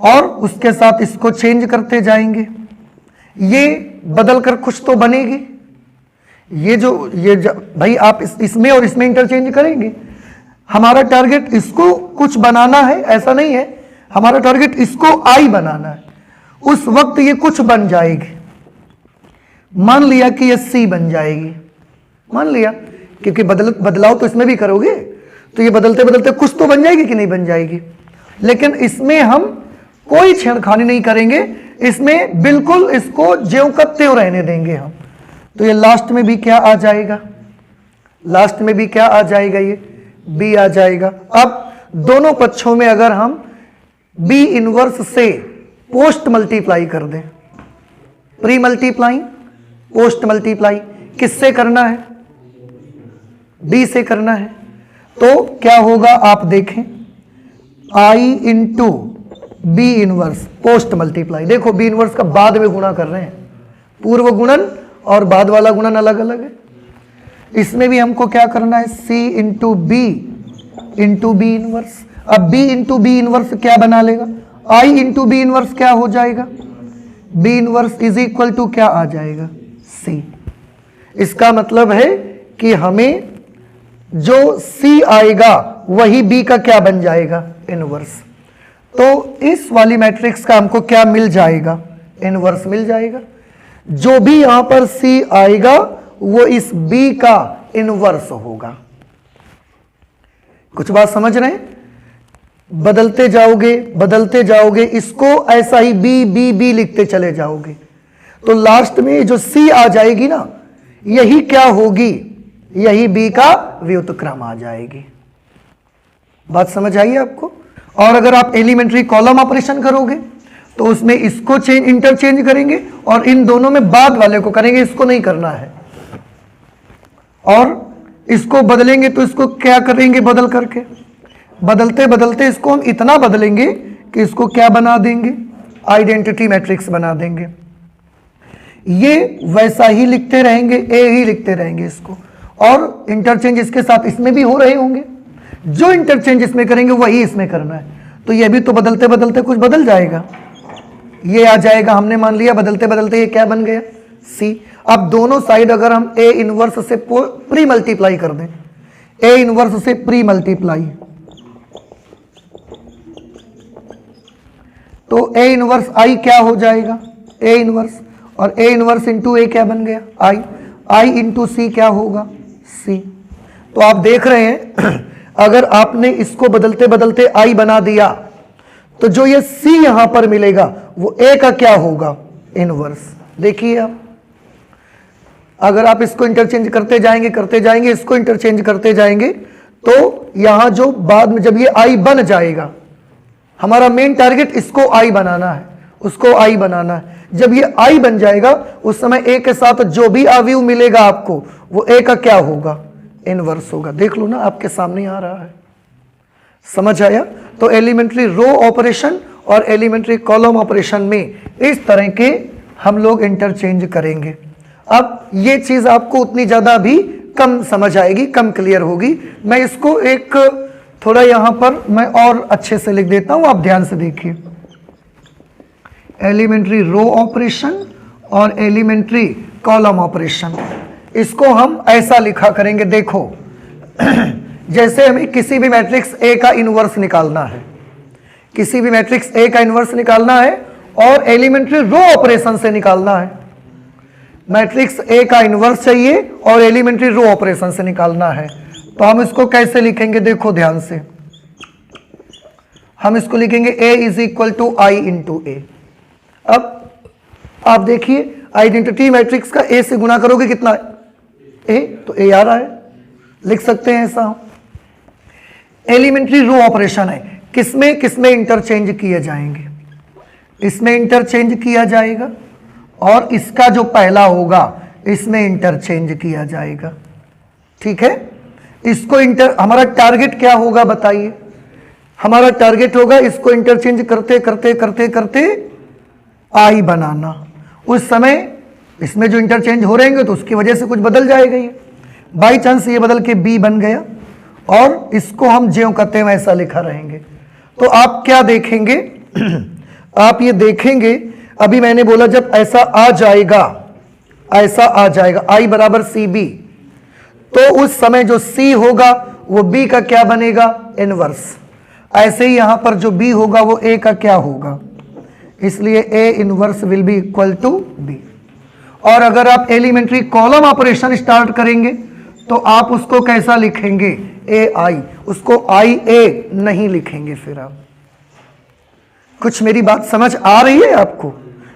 और उसके साथ इसको चेंज करते जाएंगे। ये बदल कर कुछ तो बनेगी। भाई आप इसमें और इसमें इंटरचेंज करेंगे। हमारा टारगेट इसको कुछ बनाना है, ऐसा नहीं है। हमारा टारगेट इसको आई बनाना है। उस वक्त ये कुछ बन जाएगी। मान लिया कि ये सी बन जाएगी, मान लिया, क्योंकि बदलाव तो इसमें भी करोगे तो ये बदलते बदलते कुछ तो बन जाएगी कि नहीं बन जाएगी। लेकिन इसमें हम कोई छेड़खानी नहीं करेंगे, इसमें बिल्कुल इसको ज्यों का त्यों रहने देंगे हम। तो ये लास्ट में भी क्या आ जाएगा? लास्ट में भी क्या आ जाएगा? ये बी आ जाएगा। अब दोनों पक्षों में अगर हम बी इनवर्स से पोस्ट मल्टीप्लाई कर दें, प्री मल्टीप्लाई पोस्ट मल्टीप्लाई किससे करना है? बी से करना है। तो क्या होगा आप देखें, I into B inverse post multiply. देखो बी इनवर्स का बाद में गुणा कर रहे हैं, पूर्व गुणन और बाद वाला गुणन अलग अलग है। इसमें भी हमको क्या करना है, सी इंटू बी इनवर्स। अब बी इंटू बी इनवर्स क्या बना लेगा, आई इंटू बी इनवर्स क्या हो जाएगा, B inverse is equal to क्या आ जाएगा, सी। इसका मतलब है कि हमें जो सी आएगा वही बी का क्या बन जाएगा, इनवर्स। तो इस वाली मैट्रिक्स का हमको क्या मिल जाएगा, इनवर्स मिल जाएगा। जो भी यहां पर सी आएगा वो इस बी का इनवर्स होगा। कुछ बात समझ रहे हैं? बदलते जाओगे, इसको ऐसा ही बी बी बी लिखते चले जाओगे, तो लास्ट में जो सी आ जाएगी ना, यही क्या होगी, यही बी का व्युत्क्रम आ जाएगी। बात समझ आई आपको? और अगर आप एलिमेंट्री कॉलम ऑपरेशन करोगे तो उसमें इसको इंटरचेंज करेंगे और इन दोनों में बाद वाले को करेंगे, इसको नहीं करना है। और इसको बदलेंगे तो इसको क्या करेंगे, बदलते इसको हम इतना बदलेंगे कि इसको क्या बना देंगे, आइडेंटिटी मैट्रिक्स बना देंगे। ये वैसा ही लिखते रहेंगे, ए ही लिखते रहेंगे इसको, और इंटरचेंज इसके साथ इसमें भी हो रहे होंगे। जो इंटरचेंज इसमें करेंगे वही इसमें करना है। तो ये भी तो बदलते कुछ बदल जाएगा, ये आ जाएगा। हमने मान लिया बदलते ये क्या बन गया, सी। अब दोनों साइड अगर हम ए इनवर्स से प्री मल्टीप्लाई कर दें, ए इनवर्स से प्री मल्टीप्लाई, तो ए इनवर्स आई क्या हो जाएगा, ए इनवर्स, और ए इनवर्स इंटू ए क्या बन गया, आई इंटू सी क्या होगा, सी। तो आप देख रहे हैं अगर आपने इसको बदलते आई बना दिया तो जो ये सी यहां पर मिलेगा वो ए का क्या होगा, इनवर्स। देखिए आप, अगर आप इसको इंटरचेंज करते जाएंगे, इसको इंटरचेंज करते जाएंगे, तो यहां जो बाद में जब ये आई बन जाएगा, हमारा मेन टारगेट इसको आई बनाना है, उसको आई बनाना है। जब ये आई बन जाएगा उस समय ए के साथ जो भी अवयव मिलेगा आपको वो ए का क्या होगा, इनवर्स होगा। देख लो ना, आपके सामने आ रहा है। समझ आया? तो एलिमेंट्री रो ऑपरेशन और एलिमेंट्री कॉलम ऑपरेशन में इस तरह के हम लोग इंटरचेंज करेंगे। अब ये चीज आपको उतनी ज्यादा भी कम समझ आएगी, कम क्लियर होगी। मैं इसको एक थोड़ा यहां पर मैं और अच्छे से लिख देता हूं, आप ध्यान से देखिए। एलिमेंट्री रो ऑपरेशन और एलिमेंट्री कॉलम ऑपरेशन, इसको हम ऐसा लिखा करेंगे। देखो जैसे हमें किसी भी मैट्रिक्स ए का इनवर्स निकालना है, किसी भी मैट्रिक्स ए का इनवर्स निकालना है और एलिमेंट्री रो ऑपरेशन से निकालना है। मैट्रिक्स ए का इनवर्स चाहिए और एलिमेंट्री रो ऑपरेशन से निकालना है, तो हम इसको कैसे लिखेंगे, देखो ध्यान से। हम इसको लिखेंगे A is equal to I into A. अब आप देखिए, आइडेंटिटी मैट्रिक्स का ए से गुणा करोगे कितना है, ए, तो ए आ रहा है, लिख सकते हैं ऐसा। एलिमेंट्री रो ऑपरेशन है, किसमें किसमें इंटरचेंज किए जाएंगे, इसमें इंटरचेंज किया जाएगा और इसका जो पहला होगा इसमें इंटरचेंज किया जाएगा। ठीक है, इसको हमारा टारगेट क्या होगा बताइए, हमारा टारगेट होगा इसको इंटरचेंज करते करते करते करते आई बनाना। उस समय इसमें जो इंटरचेंज हो रहेंगे तो उसकी वजह से कुछ बदल जाएगा, ये बाई चांस ये बदल के बी बन गया और इसको हम ज्यों करते हैं वैसा लिखा रहेंगे। तो आप क्या देखेंगे आप ये देखेंगे, अभी मैंने बोला जब ऐसा आ जाएगा, ऐसा आ जाएगा आई बराबर सी बी, तो उस समय जो सी होगा वो बी का क्या बनेगा, इनवर्स। ऐसे ही यहां पर जो बी होगा वो ए का क्या होगा, इसलिए A inverse will be equal to B. और अगर आप एलिमेंट्री कॉलम ऑपरेशन स्टार्ट करेंगे तो आप उसको कैसा लिखेंगे, ए आई, उसको आई ए नहीं लिखेंगे। फिर आप, कुछ मेरी बात समझ आ रही है आपको?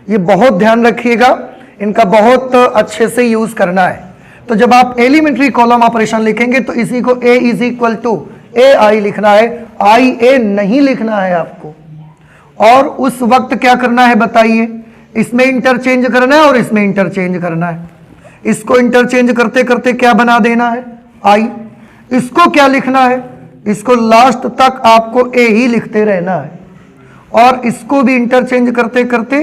ये बहुत ध्यान रखिएगा, इनका बहुत अच्छे से यूज करना है। तो जब आप एलिमेंट्री कॉलम ऑपरेशन लिखेंगे तो इसी को ए इज इक्वल टू ए आई लिखना है, आई ए नहीं लिखना है आपको। और उस वक्त क्या करना है बताइए, इसमें इंटरचेंज करना है और इसमें इंटरचेंज करना है। इसको इंटरचेंज करते करते क्या बना देना है, आई। इसको क्या लिखना है, इसको लास्ट तक आपको ए ही लिखते रहना है। और इसको भी इंटरचेंज करते करते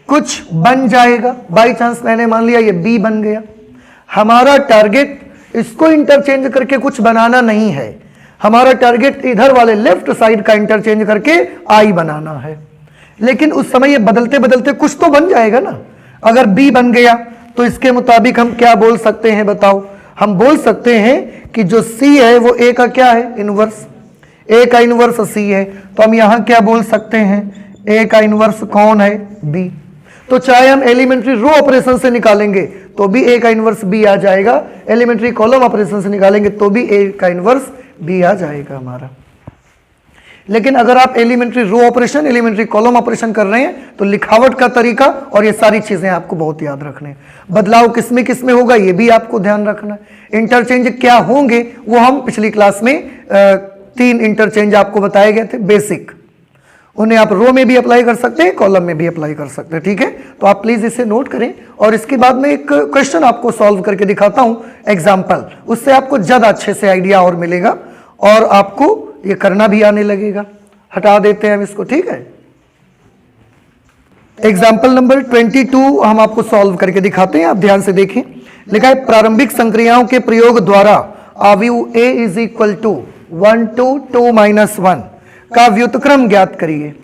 कुछ बन जाएगा। बाई चांस मैंने मान लिया ये बी बन गया। हमारा टारगेट इसको इंटरचेंज करके कुछ बनाना नहीं है, हमारा टारगेट इधर वाले लेफ्ट साइड का इंटरचेंज करके आई बनाना है। लेकिन उस समय ये बदलते बदलते कुछ तो बन जाएगा ना। अगर बी बन गया तो इसके मुताबिक हम क्या बोल सकते हैं बताओ, हम बोल सकते हैं कि जो सी है वो ए का क्या है, इनवर्स। ए का इनवर्स सी है, तो हम यहां क्या बोल सकते हैं, ए का इनवर्स कौन है, बी। तो चाहे हम एलिमेंट्री रो ऑपरेशन से निकालेंगे तो भी ए का इनवर्स बी आ जाएगा, एलिमेंट्री कॉलम ऑपरेशन से निकालेंगे तो भी ए का इनवर्स बी आ जाएगा हमारा। लेकिन अगर आप elementary row operation, elementary column operation कर रहे हैं तो लिखावट का तरीका और ये सारी चीजें आपको बहुत याद रखने हैं। बदलाव किसमें किसमें होगा ये भी आपको ध्यान रखना है। इंटरचेंज क्या होंगे वो हम पिछली क्लास में 3 इंटरचेंज आपको बताए गए थे बेसिक, उन्हें आप रो में भी अप्लाई कर सकते हैं, कॉलम में भी अप्लाई कर सकते हैं। ठीक है, तो आप प्लीज इसे नोट करें। और इसके बाद में एक क्वेश्चन आपको सॉल्व करके दिखाता हूं एग्जाम्पल, उससे आपको ज्यादा अच्छे से आइडिया और मिलेगा और आपको ये करना भी आने लगेगा। हटा देते हैं हम इसको, ठीक है। एग्जाम्पल नंबर 22 हम आपको सॉल्व करके दिखाते हैं, आप ध्यान से देखें। लिखा है प्रारंभिक संक्रियाओं के प्रयोग द्वारा अवयव a is equal to 1 to 2 - 1 का व्युत्क्रम ज्ञात करिए।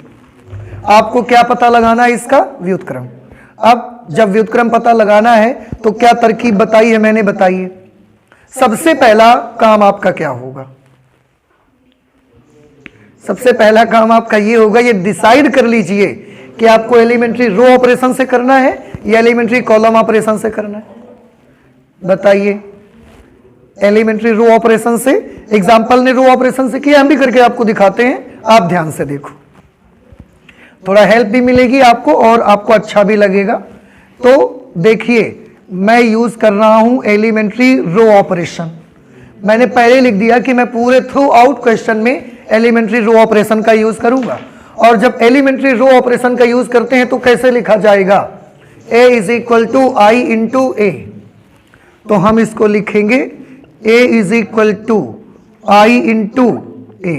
आपको क्या पता लगाना है, इसका व्युत्क्रम। अब जब व्युत्क्रम पता लगाना है तो क्या तरकीब बताई है मैंने, बताइए। सबसे पहला काम आपका क्या होगा, सबसे पहला काम आपका ये होगा, ये डिसाइड कर लीजिए कि आपको एलिमेंट्री रो ऑपरेशन से करना है या एलिमेंट्री कॉलम ऑपरेशन से करना है, बताइए। एलिमेंट्री रो ऑपरेशन से, एग्जाम्पल ने रो ऑपरेशन से किया, हम भी करके आपको दिखाते हैं, आप ध्यान से देखो, थोड़ा हेल्प भी मिलेगी आपको और आपको अच्छा भी लगेगा। तो देखिए मैं यूज कर रहा हूं एलिमेंट्री रो ऑपरेशन। मैंने पहले लिख दिया कि मैं पूरे थ्रू आउट क्वेश्चन में एलिमेंट्री रो ऑपरेशन का यूज करूंगा। और जब एलिमेंट्री रो ऑपरेशन का यूज करते हैं तो कैसे लिखा जाएगा, a is equal to I into A. तो हम इसको लिखेंगे a is equal to I into A,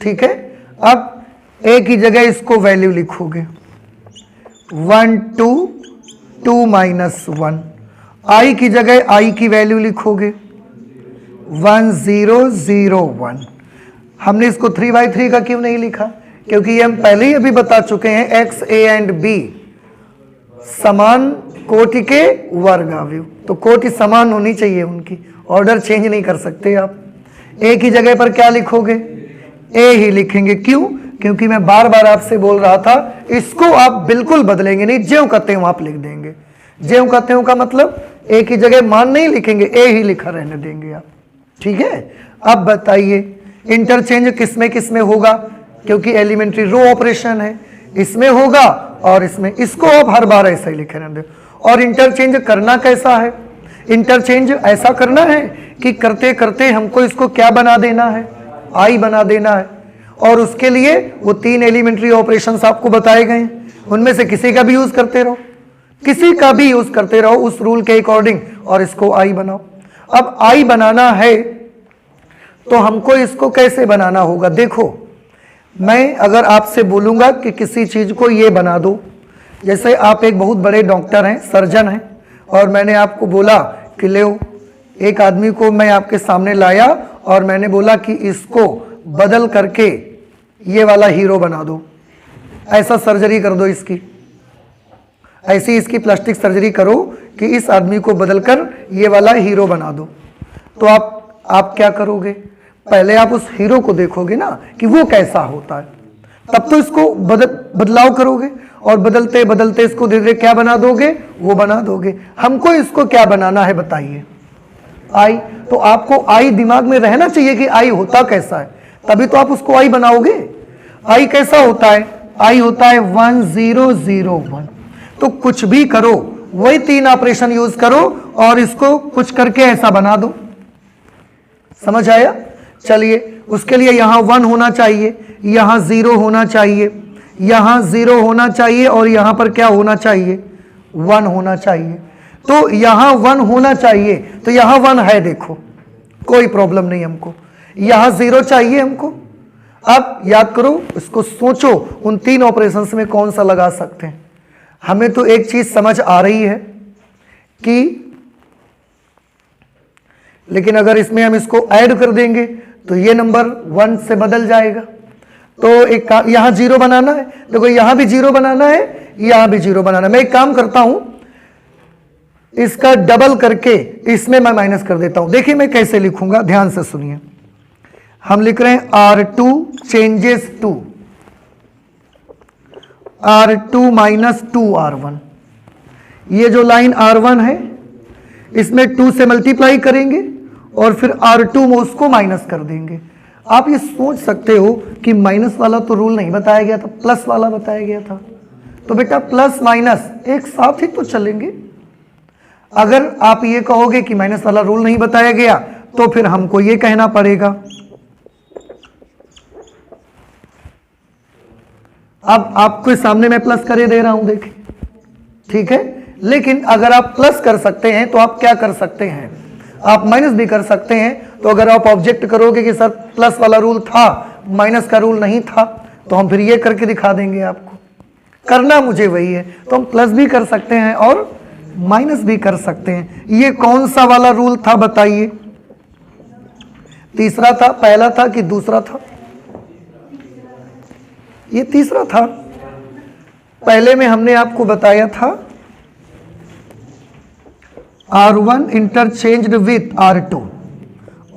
ठीक है। अब a की जगह इसको वैल्यू लिखोगे 1 2 2 - 1, i की जगह i की वैल्यू लिखोगे 1 0 0 1। हमने इसको 3/3 का क्यों नहीं लिखा, क्योंकि ये हम पहले ही अभी बता चुके हैं x a एंड b समान कोटि के वर्ग अवयव, तो कोटि समान होनी चाहिए उनकी, ऑर्डर चेंज नहीं कर सकते आप। a की जगह पर क्या लिखोगे, a ही लिखेंगे, क्यों, क्योंकि मैं बार बार आपसे बोल रहा था इसको आप बिल्कुल बदलेंगे नहीं, ज्यों कहते हो आप लिख देंगे। ज्यों कहते हो का मतलब a की जगह मान नहीं लिखेंगे, a ही लिखा रहने देंगे आप, ठीक है। अब बताइए इंटरचेंज किसमें किसमें होगा, क्योंकि एलिमेंट्री रो ऑपरेशन है, इसमें होगा और इसमें, इसको आप हर बार ऐसा ही लिखे रहने दो। और इंटरचेंज करना कैसा है, इंटरचेंज ऐसा करना है कि करते करते हमको इसको क्या बना देना है, आई बना देना है। और उसके लिए वो 3 एलिमेंट्री ऑपरेशंस आपको बताए गए हैं, उनमें से किसी का भी यूज करते रहो, किसी का भी यूज करते रहो उस रूल के अकॉर्डिंग, और इसको आई बनाओ। अब आई बनाना है तो हमको इसको कैसे बनाना होगा, देखो मैं अगर आपसे बोलूंगा कि किसी चीज को ये बना दो, जैसे आप एक बहुत बड़े डॉक्टर हैं, सर्जन हैं, और मैंने आपको बोला कि ले एक आदमी को मैं आपके सामने लाया और मैंने बोला कि इसको बदल करके ये वाला हीरो बना दो, ऐसा सर्जरी कर दो इसकी, ऐसी इसकी प्लास्टिक सर्जरी करो कि इस आदमी को बदलकर ये वाला हीरो बना दो। तो आप क्या करोगे, पहले आप उस हीरो को देखोगे ना कि वो कैसा होता है, तब तो इसको बदलाव करोगे और बदलते बदलते इसको धीरे धीरे क्या बना दोगे, वो बना दोगे। हमको इसको क्या बनाना है बताइए, आई। तो आपको आई दिमाग में रहना चाहिए कि आई होता कैसा है, तभी तो आप उसको आई बनाओगे। आई कैसा होता है, आई होता है 1 0 0 1। तो कुछ भी करो वही 3 ऑपरेशन यूज करो और इसको कुछ करके ऐसा बना दो, समझ आया। चलिए उसके लिए यहाँ 1 होना चाहिए, यहाँ 0 होना चाहिए, यहाँ 0 होना चाहिए और यहाँ पर क्या होना चाहिए, 1 होना चाहिए। तो यहाँ 1 होना चाहिए, तो यहाँ 1 है, देखो कोई प्रॉब्लम नहीं हमको। यहाँ 0 चाहिए हमको। अब याद करो, इसको सोचो, उन 3 ऑपरेशंस में कौन सा लगा सकते हैं। हमें तो एक चीज समझ आ रही है कि, लेकिन अगर इसमें हम इसको ऐड कर देंगे तो ये नंबर 1 से बदल जाएगा। तो एक काम, यहां 0 बनाना है, देखो यहां भी 0 बनाना है, यहां भी 0 बनाना है। मैं एक काम करता हूं, इसका डबल करके इसमें मैं माइनस कर देता हूं। देखिए मैं कैसे लिखूंगा, ध्यान से सुनिए। हम लिख रहे हैं R2 changes to R2 minus 2R1। ये जो लाइन R1 है इसमें 2 से मल्टीप्लाई करेंगे और फिर R2 में उसको माइनस कर देंगे। आप ये सोच सकते हो कि माइनस वाला तो रूल नहीं बताया गया था, प्लस वाला बताया गया था। तो बेटा प्लस माइनस एक साथ ही तो चलेंगे। अगर आप ये कहोगे कि माइनस वाला रूल नहीं बताया गया तो फिर हमको ये कहना पड़ेगा। अब आपके सामने मैं प्लस करे दे रहा हूं, देखिए, ठीक है। लेकिन अगर आप प्लस कर सकते हैं तो आप क्या कर सकते हैं, आप माइनस भी कर सकते हैं। तो अगर आप ऑब्जेक्ट करोगे कि सर प्लस वाला रूल था, माइनस का रूल नहीं था, तो हम फिर ये करके दिखा देंगे आपको। करना मुझे वही है, तो हम प्लस भी कर सकते हैं और माइनस भी कर सकते हैं। ये कौन सा वाला रूल था बताइए, तीसरा था, पहला था कि दूसरा था? ये तीसरा था। पहले में हमने आपको बताया था R1 इंटरचेंज्ड विथ R2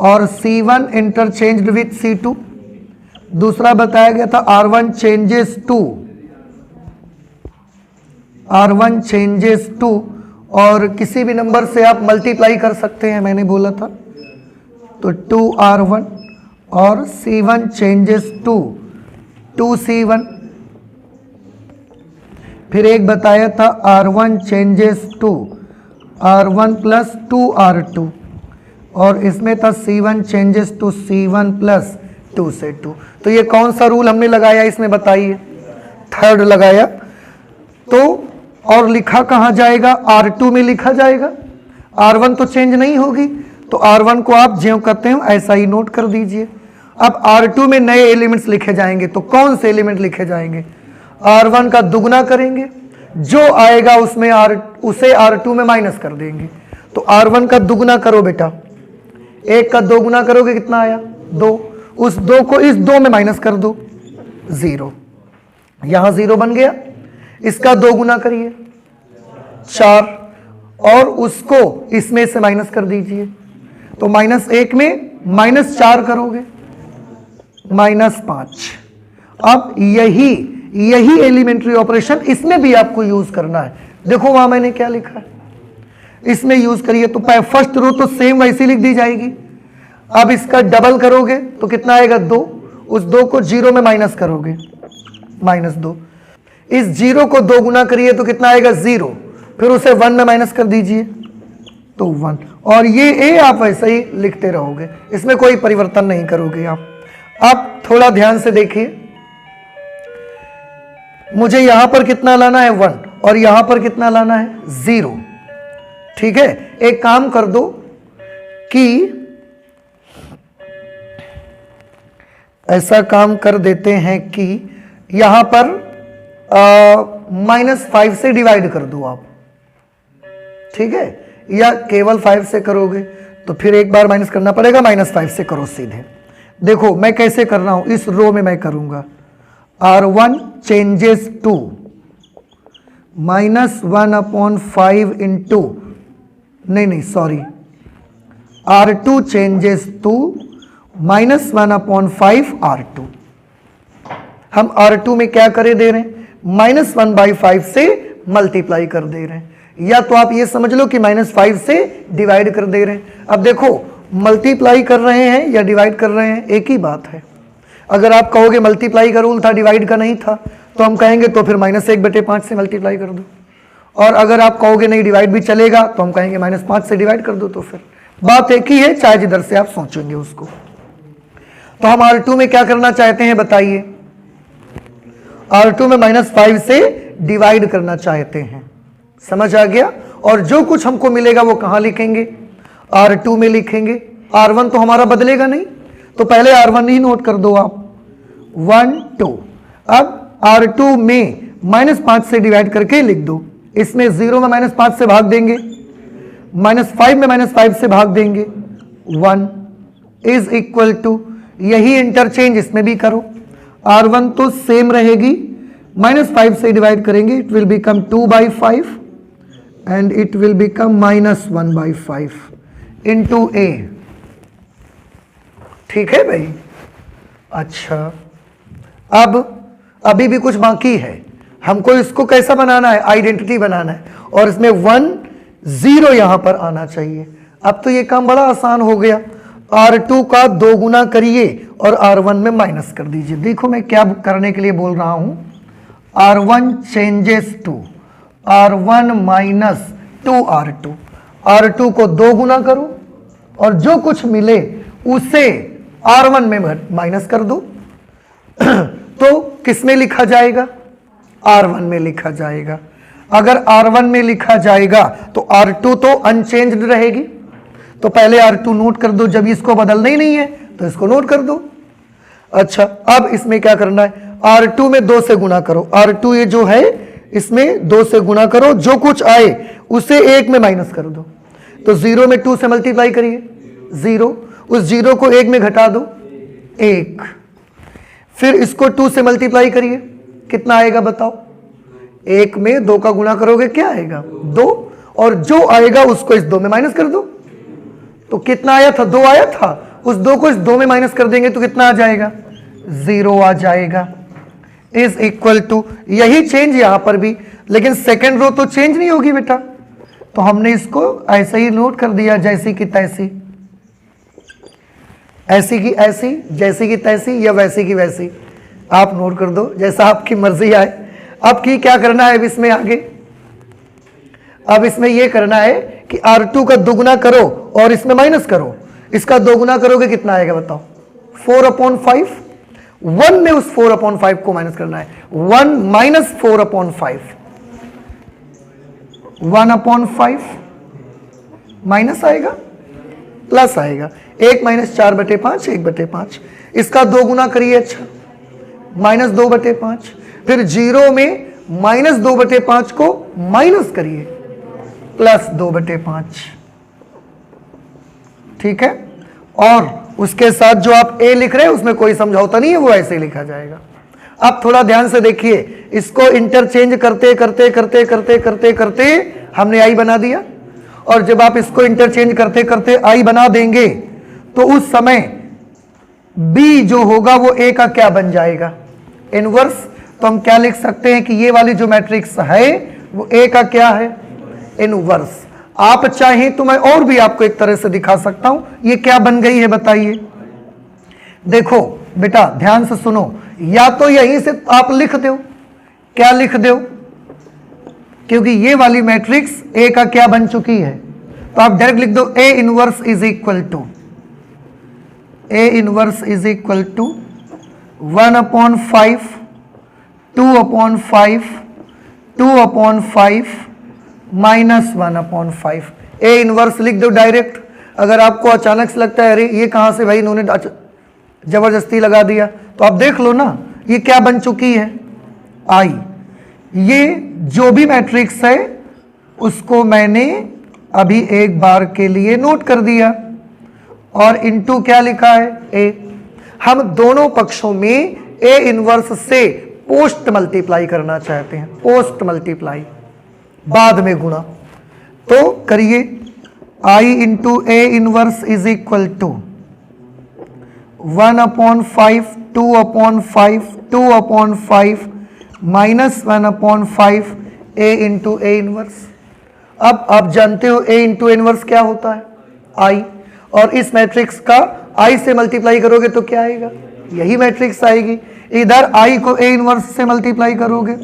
और C1 इंटरचेंज्ड विथ C2। दूसरा बताया गया था R1 चेंजेस टू, और किसी भी नंबर से आप मल्टीप्लाई कर सकते हैं, मैंने बोला था। तो 2R1 और C1 चेंजेस टू 2C1। फिर एक बताया था R1 changes to R1 plus 2R2 और इसमें था C1 changes to C1 plus 2 से 2। तो ये कौन सा रूल हमने लगाया इसमें बताइए, थर्ड लगाया। तो और लिखा कहाँ जाएगा, R2 में लिखा जाएगा। R1 तो चेंज नहीं होगी, तो R1 को आप ज्यों करते हो ऐसा ही नोट कर दीजिए। अब R2 में नए एलिमेंट्स लिखे जाएंगे, तो कौन से एलिमेंट लिखे जाएंगे, R1 का दुगना करेंगे, जो आएगा उसमें उसे R2 में माइनस कर देंगे। तो R1 का दुगना करो बेटा, 1 का 2 गुना करोगे कितना आया, 2। उस 2 को इस 2 में माइनस कर दो, 0। यहां 0 बन गया। इसका 2 गुना करिए, 4, और उसको इसमें से माइनस कर दीजिए। तो -1 में -4 करोगे, -5। अब यही एलिमेंट्री ऑपरेशन इसमें भी आपको यूज करना है। देखो वहां मैंने क्या लिखा है, इसमें यूज करिए। तो फर्स्ट रो तो सेम वैसी लिख दी जाएगी। अब इसका डबल करोगे तो कितना आएगा, 2। उस 2 को 0 में माइनस करोगे, -2। इस 0 को 2 गुना करिए तो कितना आएगा, 0। फिर उसे 1 में माइनस कर दीजिए तो 1। और ये ए आप वैसे ही लिखते रहोगे, इसमें कोई परिवर्तन नहीं करोगे आप। अब थोड़ा ध्यान से देखिए, मुझे यहां पर कितना लाना है, 1, और यहां पर कितना लाना है, 0। ठीक है, एक काम कर दो कि ऐसा काम कर देते हैं कि यहां पर -5 से डिवाइड कर दो आप, ठीक है, या केवल 5 से करोगे तो फिर एक बार माइनस करना पड़ेगा, -5 से करो सीधे। देखो मैं कैसे कर रहा हूं, इस रो में मैं करूंगा R1 चेंजेस टू -1/5 इंटू, नहीं sorry, R2 changes to -1/5 R2। हम R2 में क्या करे दे रहे हैं, -1/5 से मल्टीप्लाई कर दे रहे हैं, या तो आप ये समझ लो कि -5 से डिवाइड कर दे रहे हैं। अब देखो मल्टीप्लाई कर रहे हैं या डिवाइड कर रहे हैं, एक ही बात है। अगर आप कहोगे मल्टीप्लाई का रूल था, डिवाइड का नहीं था, तो हम कहेंगे तो फिर -1/5 से मल्टीप्लाई कर दो। और अगर आप कहोगे नहीं डिवाइड भी चलेगा, तो हम कहेंगे -5 से डिवाइड कर दो। तो फिर बात एक ही है, चाहे जिधर से आप सोचेंगे उसको। तो हम R2 में क्या करना चाहते हैं बताइए? R2 में -5 से डिवाइड करना चाहते हैं। समझ आ गया? और जो कुछ हमको मिलेगा वो कहां लिखेंगे? R2 में लिखेंगे। R1 तो हमारा बदलेगा नहीं, तो पहले R1 ही नोट कर दो आप, 1 2। अब R2 में -5 से डिवाइड करके लिख दो। इसमें 0 में -5 से भाग देंगे, -5 में -5 से भाग देंगे, 1 इज इक्वल टू, यही इंटरचेंज इसमें भी करो। R1 तो सेम रहेगी, -5 से डिवाइड करेंगे, it will become 2/5 and it will become -1/5 into A। ठीक है भाई? अच्छा, अब अभी भी कुछ बाकी है, हमको इसको कैसा बनाना है? आइडेंटिटी बनाना है, और इसमें 1 0 यहां पर आना चाहिए। अब तो ये काम बड़ा आसान हो गया। R2 का 2 गुना करिए और R1 में माइनस कर दीजिए। देखो मैं क्या करने के लिए बोल रहा हूं, R1 changes to R1 minus 2R2। R2 को 2 गुना करो और जो कुछ मिले उसे R1 में माइनस कर दो। तो किस में लिखा जाएगा? R1 में लिखा जाएगा। अगर R1 में लिखा जाएगा तो R2 तो अनचेंज्ड रहेगी, तो पहले R2 नोट कर दो। जब इसको बदलना ही नहीं है तो इसको नोट कर दो। अच्छा, अब इसमें क्या करना है? R2 में 2 से गुना करो। R2 ये जो है इसमें 2 से गुना करो, जो कुछ आए उसे 1 में माइनस कर दो। तो 0 में 2 से मल्टीप्लाई करिए, 0, उस 0 को 1 में घटा दो, 1। फिर इसको 2 से मल्टीप्लाई करिए, कितना आएगा बताओ? 1 में 2 का गुना करोगे क्या आएगा? 2, और जो आएगा उसको इस 2 में माइनस कर दो। तो कितना आया था? 2 आया था, उस 2 को इस 2 में माइनस कर देंगे तो कितना आ जाएगा? 0 आ जाएगा। इज इक्वल टू, यही चेंज यहां पर भी, लेकिन सेकेंड रो तो चेंज नहीं होगी बेटा, तो हमने इसको ऐसे ही नोट कर दिया, जैसी की तैसी, ऐसी की ऐसी, जैसी की तैसी, या वैसी की वैसी, आप नोट कर दो, जैसा आपकी मर्जी आए। अब की क्या करना है? अब इसमें आगे, अब इसमें यह करना है कि R2 का 2 गुना करो और इसमें माइनस करो। इसका 2 गुना करोगे कितना आएगा बताओ? 4/5। 1 में उस 4/5 को माइनस करना है, 1 माइनस 4/5, 1/5 माइनस आएगा, प्लस आएगा, 1 माइनस 4/5, 1/5। इसका 2 गुना करिए, अच्छा, -2/5। फिर 0 में -2/5 को माइनस करिए, +2/5। ठीक है? और उसके साथ जो आप A लिख रहे हैं उसमें कोई समझौता नहीं है, वो ऐसे ही लिखा जाएगा। अब थोड़ा ध्यान से देखिए, इसको इंटरचेंज करते करते करते करते करते करते हमने I बना दिया, और जब आप इसको इंटरचेंज करते करते I बना देंगे तो उस समय B जो होगा वो A का क्या बन जाएगा? इनवर्स। तो हम क्या लिख सकते हैं कि ये वाली जो मैट्रिक्स है वो A का क्या है? इनवर्स। आप चाहें तो मैं और भी आपको एक तरह से दिखा सकता हूं। ये क्या बन गई है बताइए? देखो बेटा ध्यान से सुनो, या तो यहीं से आप लिख दो, क्या लिख दो? क्योंकि ये वाली मैट्रिक्स A का क्या बन चुकी है, तो आप डायरेक्ट लिख दो A inverse is equal to, A inverse is equal to 1/5, 2/5, 2/5 -1/5। A inverse लिख दो डायरेक्ट। अगर आपको अचानक से लगता है अरे ये कहां से भाई इन्होंने जबरदस्ती लगा दिया, तो आप देख लो ना ये क्या बन चुकी है? I। ये जो भी मैट्रिक्स है उसको मैंने अभी एक बार के लिए नोट कर दिया, और इनटू क्या लिखा है? A। हम दोनों पक्षों में A इनवर्स से पोस्ट मल्टीप्लाई करना चाहते हैं, पोस्ट मल्टीप्लाई, बाद में गुणा। तो करिए, I into A inverse is equal to 1/5, 2/5, 2/5 -1/5 A into A inverse. अब आप जानते हो A इंटू इनवर्स क्या होता है? I। और इस मैट्रिक्स का I से मल्टीप्लाई करोगे तो क्या आएगा? यही मैट्रिक्स आएगी। इधर I को A इनवर्स से मल्टीप्लाई करोगे,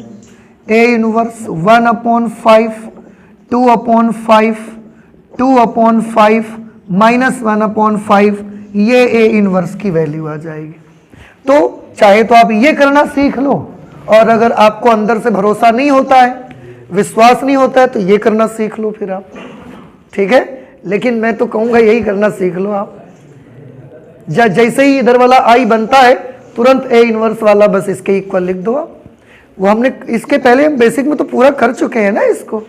A इनवर्स 1/5, 2/5, 2/5 -1/5 ये ए इनवर्स की वैल्यू आ जाएगी। तो चाहे तो आप ये करना सीख लो, और अगर आपको अंदर से भरोसा नहीं होता है, विश्वास नहीं होता है, तो ये करना सीख लो फिर आप, ठीक है। लेकिन मैं तो कहूंगा यही करना सीख लो आप। जैसे ही इधर वाला आई बनता है तुरंत ए इनवर्स वाला बस इसके इक्वल लिख दो आप। वो हमने इसके पहले हम बेसिक में तो पूरा कर चुके हैं ना इसको।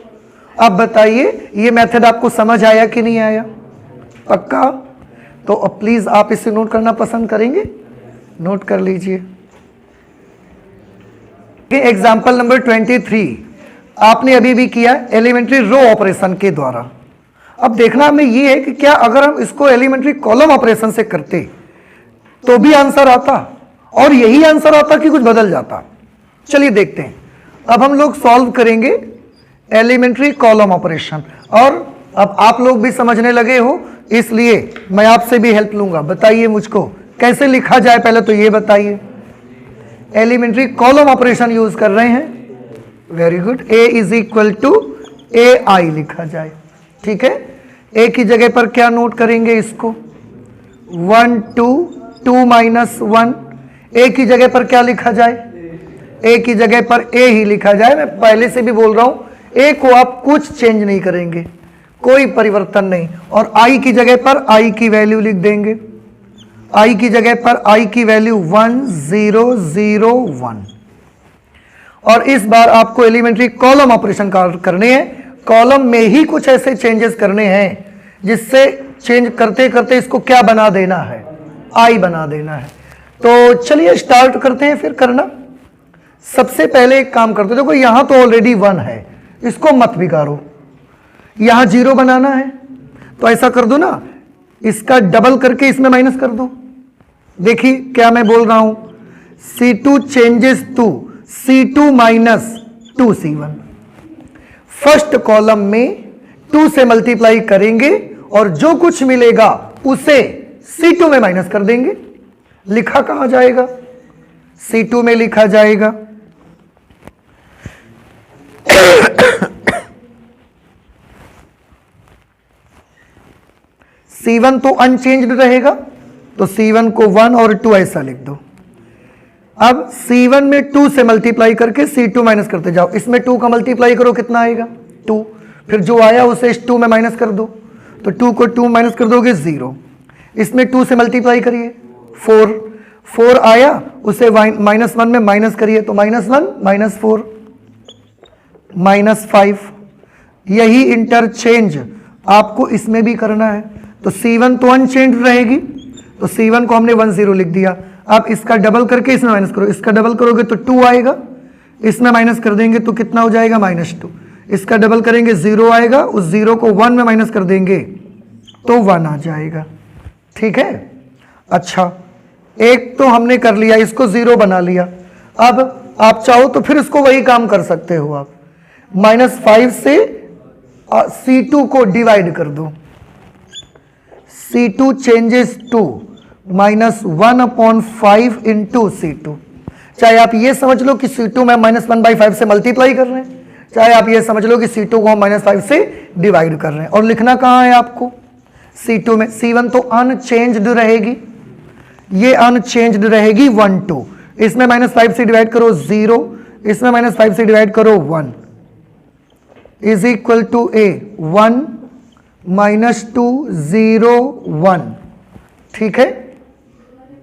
आप बताइए ये मेथड आपको समझ आया कि नहीं आया? पक्का? तो अब प्लीज आप इसे नोट करना पसंद करेंगे? नोट कर लीजिए। एग्जाम्पल नंबर 23 आपने अभी भी किया एलिमेंट्री रो ऑपरेशन के द्वारा। अब देखना हमें ये है कि क्या अगर हम इसको एलिमेंट्री कॉलम ऑपरेशन से करते तो भी आंसर आता, और यही आंसर आता कि कुछ बदल जाता। चलिए देखते हैं। अब हम लोग सॉल्व करेंगे एलिमेंट्री कॉलम ऑपरेशन, और अब आप लोग भी समझने लगे हो इसलिए मैं आपसे भी हेल्प लूंगा। बताइए मुझको कैसे लिखा जाए, पहले तो ये बताइए। एलिमेंट्री कॉलम ऑपरेशन यूज कर रहे हैं, very good. A is equal to A I लिखा जाए, ठीक है। ए की जगह पर क्या नोट करेंगे इसको? 1 2 2 माइनस 1। ए की जगह पर क्या लिखा जाए? ए की जगह पर ए ही लिखा जाए। मैं पहले से भी बोल रहा हूं ए को आप कुछ चेंज नहीं करेंगे, कोई परिवर्तन नहीं। और आई की जगह पर आई की वैल्यू लिख देंगे। आई की जगह पर आई की वैल्यू 1 0 0 1। और इस बार आपको एलिमेंट्री कॉलम ऑपरेशन करने हैं। कॉलम में ही कुछ ऐसे चेंजेस करने हैं जिससे चेंज करते करते इसको क्या बना देना है? आई बना देना है। तो चलिए स्टार्ट करते हैं फिर करना। सबसे पहले एक काम करते, देखो यहां तो ऑलरेडी 1 है, इसको मत बिगाड़ो। यहां 0 बनाना है तो ऐसा कर दो ना, इसका डबल करके इसमें माइनस कर दो। देखिए क्या मैं बोल रहा हूं, C2 changes to C2 minus 2C1। First column में 2 से मल्टीप्लाई करेंगे और जो कुछ मिलेगा उसे C2 में माइनस कर देंगे। लिखा कहां जाएगा? C2 में लिखा जाएगा C1 तो अनचेंज्ड रहेगा, तो C1 को 1 और 2 ऐसा लिख दो। अब C1 में 2 से मल्टीप्लाई करके C2 माइनस करते जाओ। इसमें 2 का मल्टीप्लाई करो, कितना आएगा? 2। फिर जो आया उसे इस 2 में माइनस कर दो, तो 2 को 2 माइनस कर दोगे 0। इसमें 2 से मल्टीप्लाई करिए 4, 4 आया उसे -1 में माइनस करिए, तो -1 -4 -5। यही इंटरचेंज आपको इसमें भी करना है। तो C1 तो अनचेंज रहेगी, तो C1 को हमने 1 0 लिख दिया। आप इसका डबल करके इसमें माइनस करो, इसका डबल करोगे तो 2 आएगा, इसमें माइनस कर देंगे तो कितना हो जाएगा? -2। इसका डबल करेंगे 0 आएगा, उस 0 को 1 में माइनस कर देंगे तो 1 आ जाएगा, ठीक है। अच्छा, एक तो हमने कर लिया, इसको 0 बना लिया। अब आप चाहो तो फिर इसको वही काम कर सकते हो आप, -5 से C2 को डिवाइड कर दो। C2 changes to -1/5 into C2। चाहे आप ये समझ लो कि C2 में -1/5 से मल्टीप्लाई कर रहे हैं, चाहे आप ये समझ लो कि C2 को हम -5 से डिवाइड कर रहे हैं। और लिखना कहाँ है आपको? C2 में। C1 तो अनचेंज्ड रहेगी, ये अनचेंज्ड रहेगी 1 2। इसमें -5 से डिवाइड करो 0, इसमें -5 से डिवाइड करो 1 इज इक्वल टू A 1 -2 0 1, ठीक है।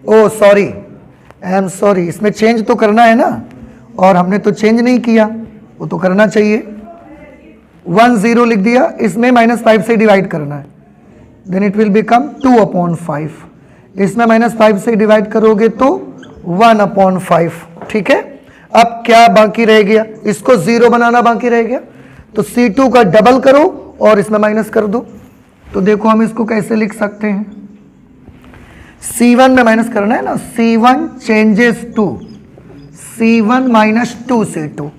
ओ सॉरी, आई एम सॉरी, इसमें चेंज तो करना है ना, और हमने तो चेंज नहीं किया, वो तो करना चाहिए। 1 0 लिख दिया, इसमें -5 से डिवाइड करना है, देन इट विल बिकम 2/5। इसमें -5 से डिवाइड करोगे तो 1/5, ठीक है। अब क्या बाकी रह गया? इसको 0 बनाना बाकी रह गया, तो C2 का डबल करो और इसमें माइनस कर दो। तो देखो हम इसको कैसे लिख सकते हैं, C1 में माइनस करना है ना, C1 changes to C1 - 2 C2।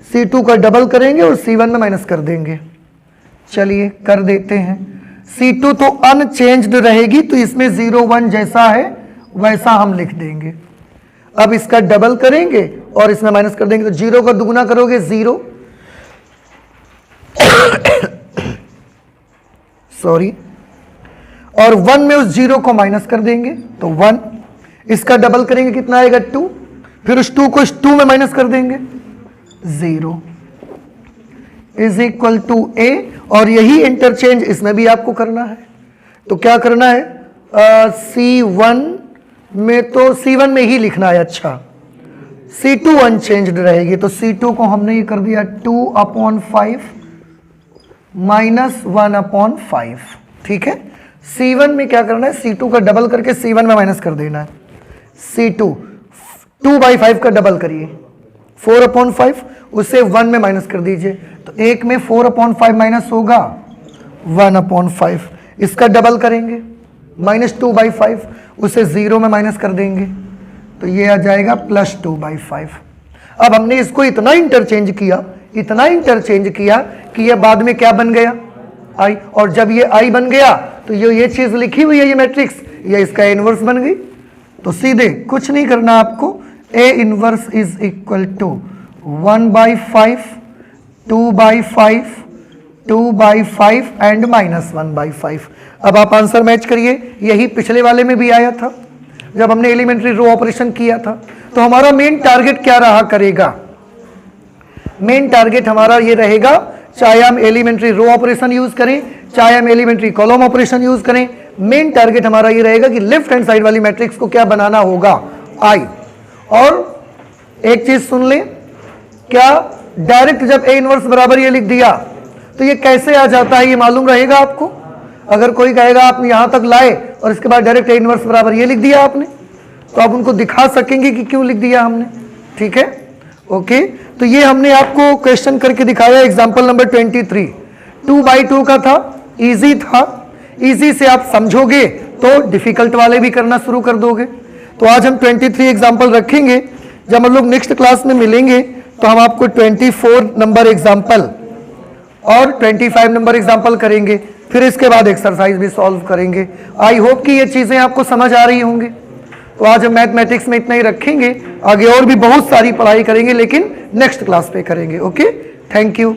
C2 का डबल करेंगे और C1 में माइनस कर देंगे। चलिए कर देते हैं। C2 तो अनचेंज्ड रहेगी, तो इसमें 0 1 जैसा है वैसा हम लिख देंगे। अब इसका डबल करेंगे और इसमें माइनस कर देंगे, तो 0 का दुगुना करोगे 0 सॉरी, और 1 में उस 0 को माइनस कर देंगे तो 1, इसका डबल करेंगे कितना आएगा 2, फिर उस 2 को इस 2 में माइनस कर देंगे 0 इज इक्वल टू a, और यही इंटरचेंज इसमें भी आपको करना है। तो क्या करना है, C1 में तो C1 में ही लिखना है, अच्छा C2 अनचेंज्ड रहेगी, तो C2 को हमने ये कर दिया 2/5 माइनस 1/5, ठीक है। C1 में क्या करना है, C2 का डबल करके C1 में माइनस कर देना है, C2 2/5 का डबल करिए 4/5, उसे 1 में माइनस कर दीजिए, तो एक में 4/5 माइनस होगा 1/5, इसका डबल करेंगे -2/5, उसे 0 में माइनस कर देंगे, तो ये आ जाएगा +2/5। अब हमने इसको इतना इंटरचेंज किया कि ये बाद में क्या बन गया i, और जब ये i बन गया तो ये चीज लिखी हुई है, ये मैट्रिक्स, ये इसका इनवर्स बन गई। तो सीधे कुछ नहीं करना आपको, A inverse is equal to 1/5, 2/5, 2/5 and -1/5। अब आप आंसर मैच करिए, यही पिछले वाले में भी आया था जब हमने एलिमेंट्री रो ऑपरेशन किया था। तो हमारा मेन टारगेट क्या रहा करेगा, मेन टारगेट हमारा ये रहेगा, चाहे हम एलिमेंट्री रो ऑपरेशन यूज करें, चाहे हम एलिमेंट्री कॉलम ऑपरेशन यूज करें, मेन टारगेट हमारा ये रहेगा कि लेफ्ट हैंड साइड वाली मैट्रिक्स को क्या बनाना होगा, i। और एक चीज सुन ले, क्या डायरेक्ट जब A इनवर्स बराबर ये लिख दिया तो ये कैसे आ जाता है, ये मालूम रहेगा आपको। अगर कोई कहेगा आप यहां तक लाए और इसके बाद डायरेक्ट A इनवर्स बराबर ये लिख दिया आपने, तो आप उनको दिखा सकेंगे कि क्यों लिख दिया हमने, ठीक है, ओके। तो ये हमने आपको क्वेश्चन करके दिखाया, एग्जांपल नंबर 23, 2/2 का था, इजी था, इजी से आप समझोगे तो डिफिकल्ट वाले भी करना शुरू कर दोगे। तो आज हम 23 एग्जांपल रखेंगे, जब हम लोग नेक्स्ट क्लास में मिलेंगे तो हम आपको 24 नंबर एग्जांपल और 25 नंबर एग्जांपल करेंगे, फिर इसके बाद एक्सरसाइज भी सॉल्व करेंगे। आई होप कि ये चीजें आपको समझ आ रही होंगी। तो आज हम मैथमेटिक्स में इतना ही रखेंगे, आगे और भी बहुत सारी पढ़ाई करेंगे, लेकिन नेक्स्ट क्लास पे करेंगे। Okay, thank you.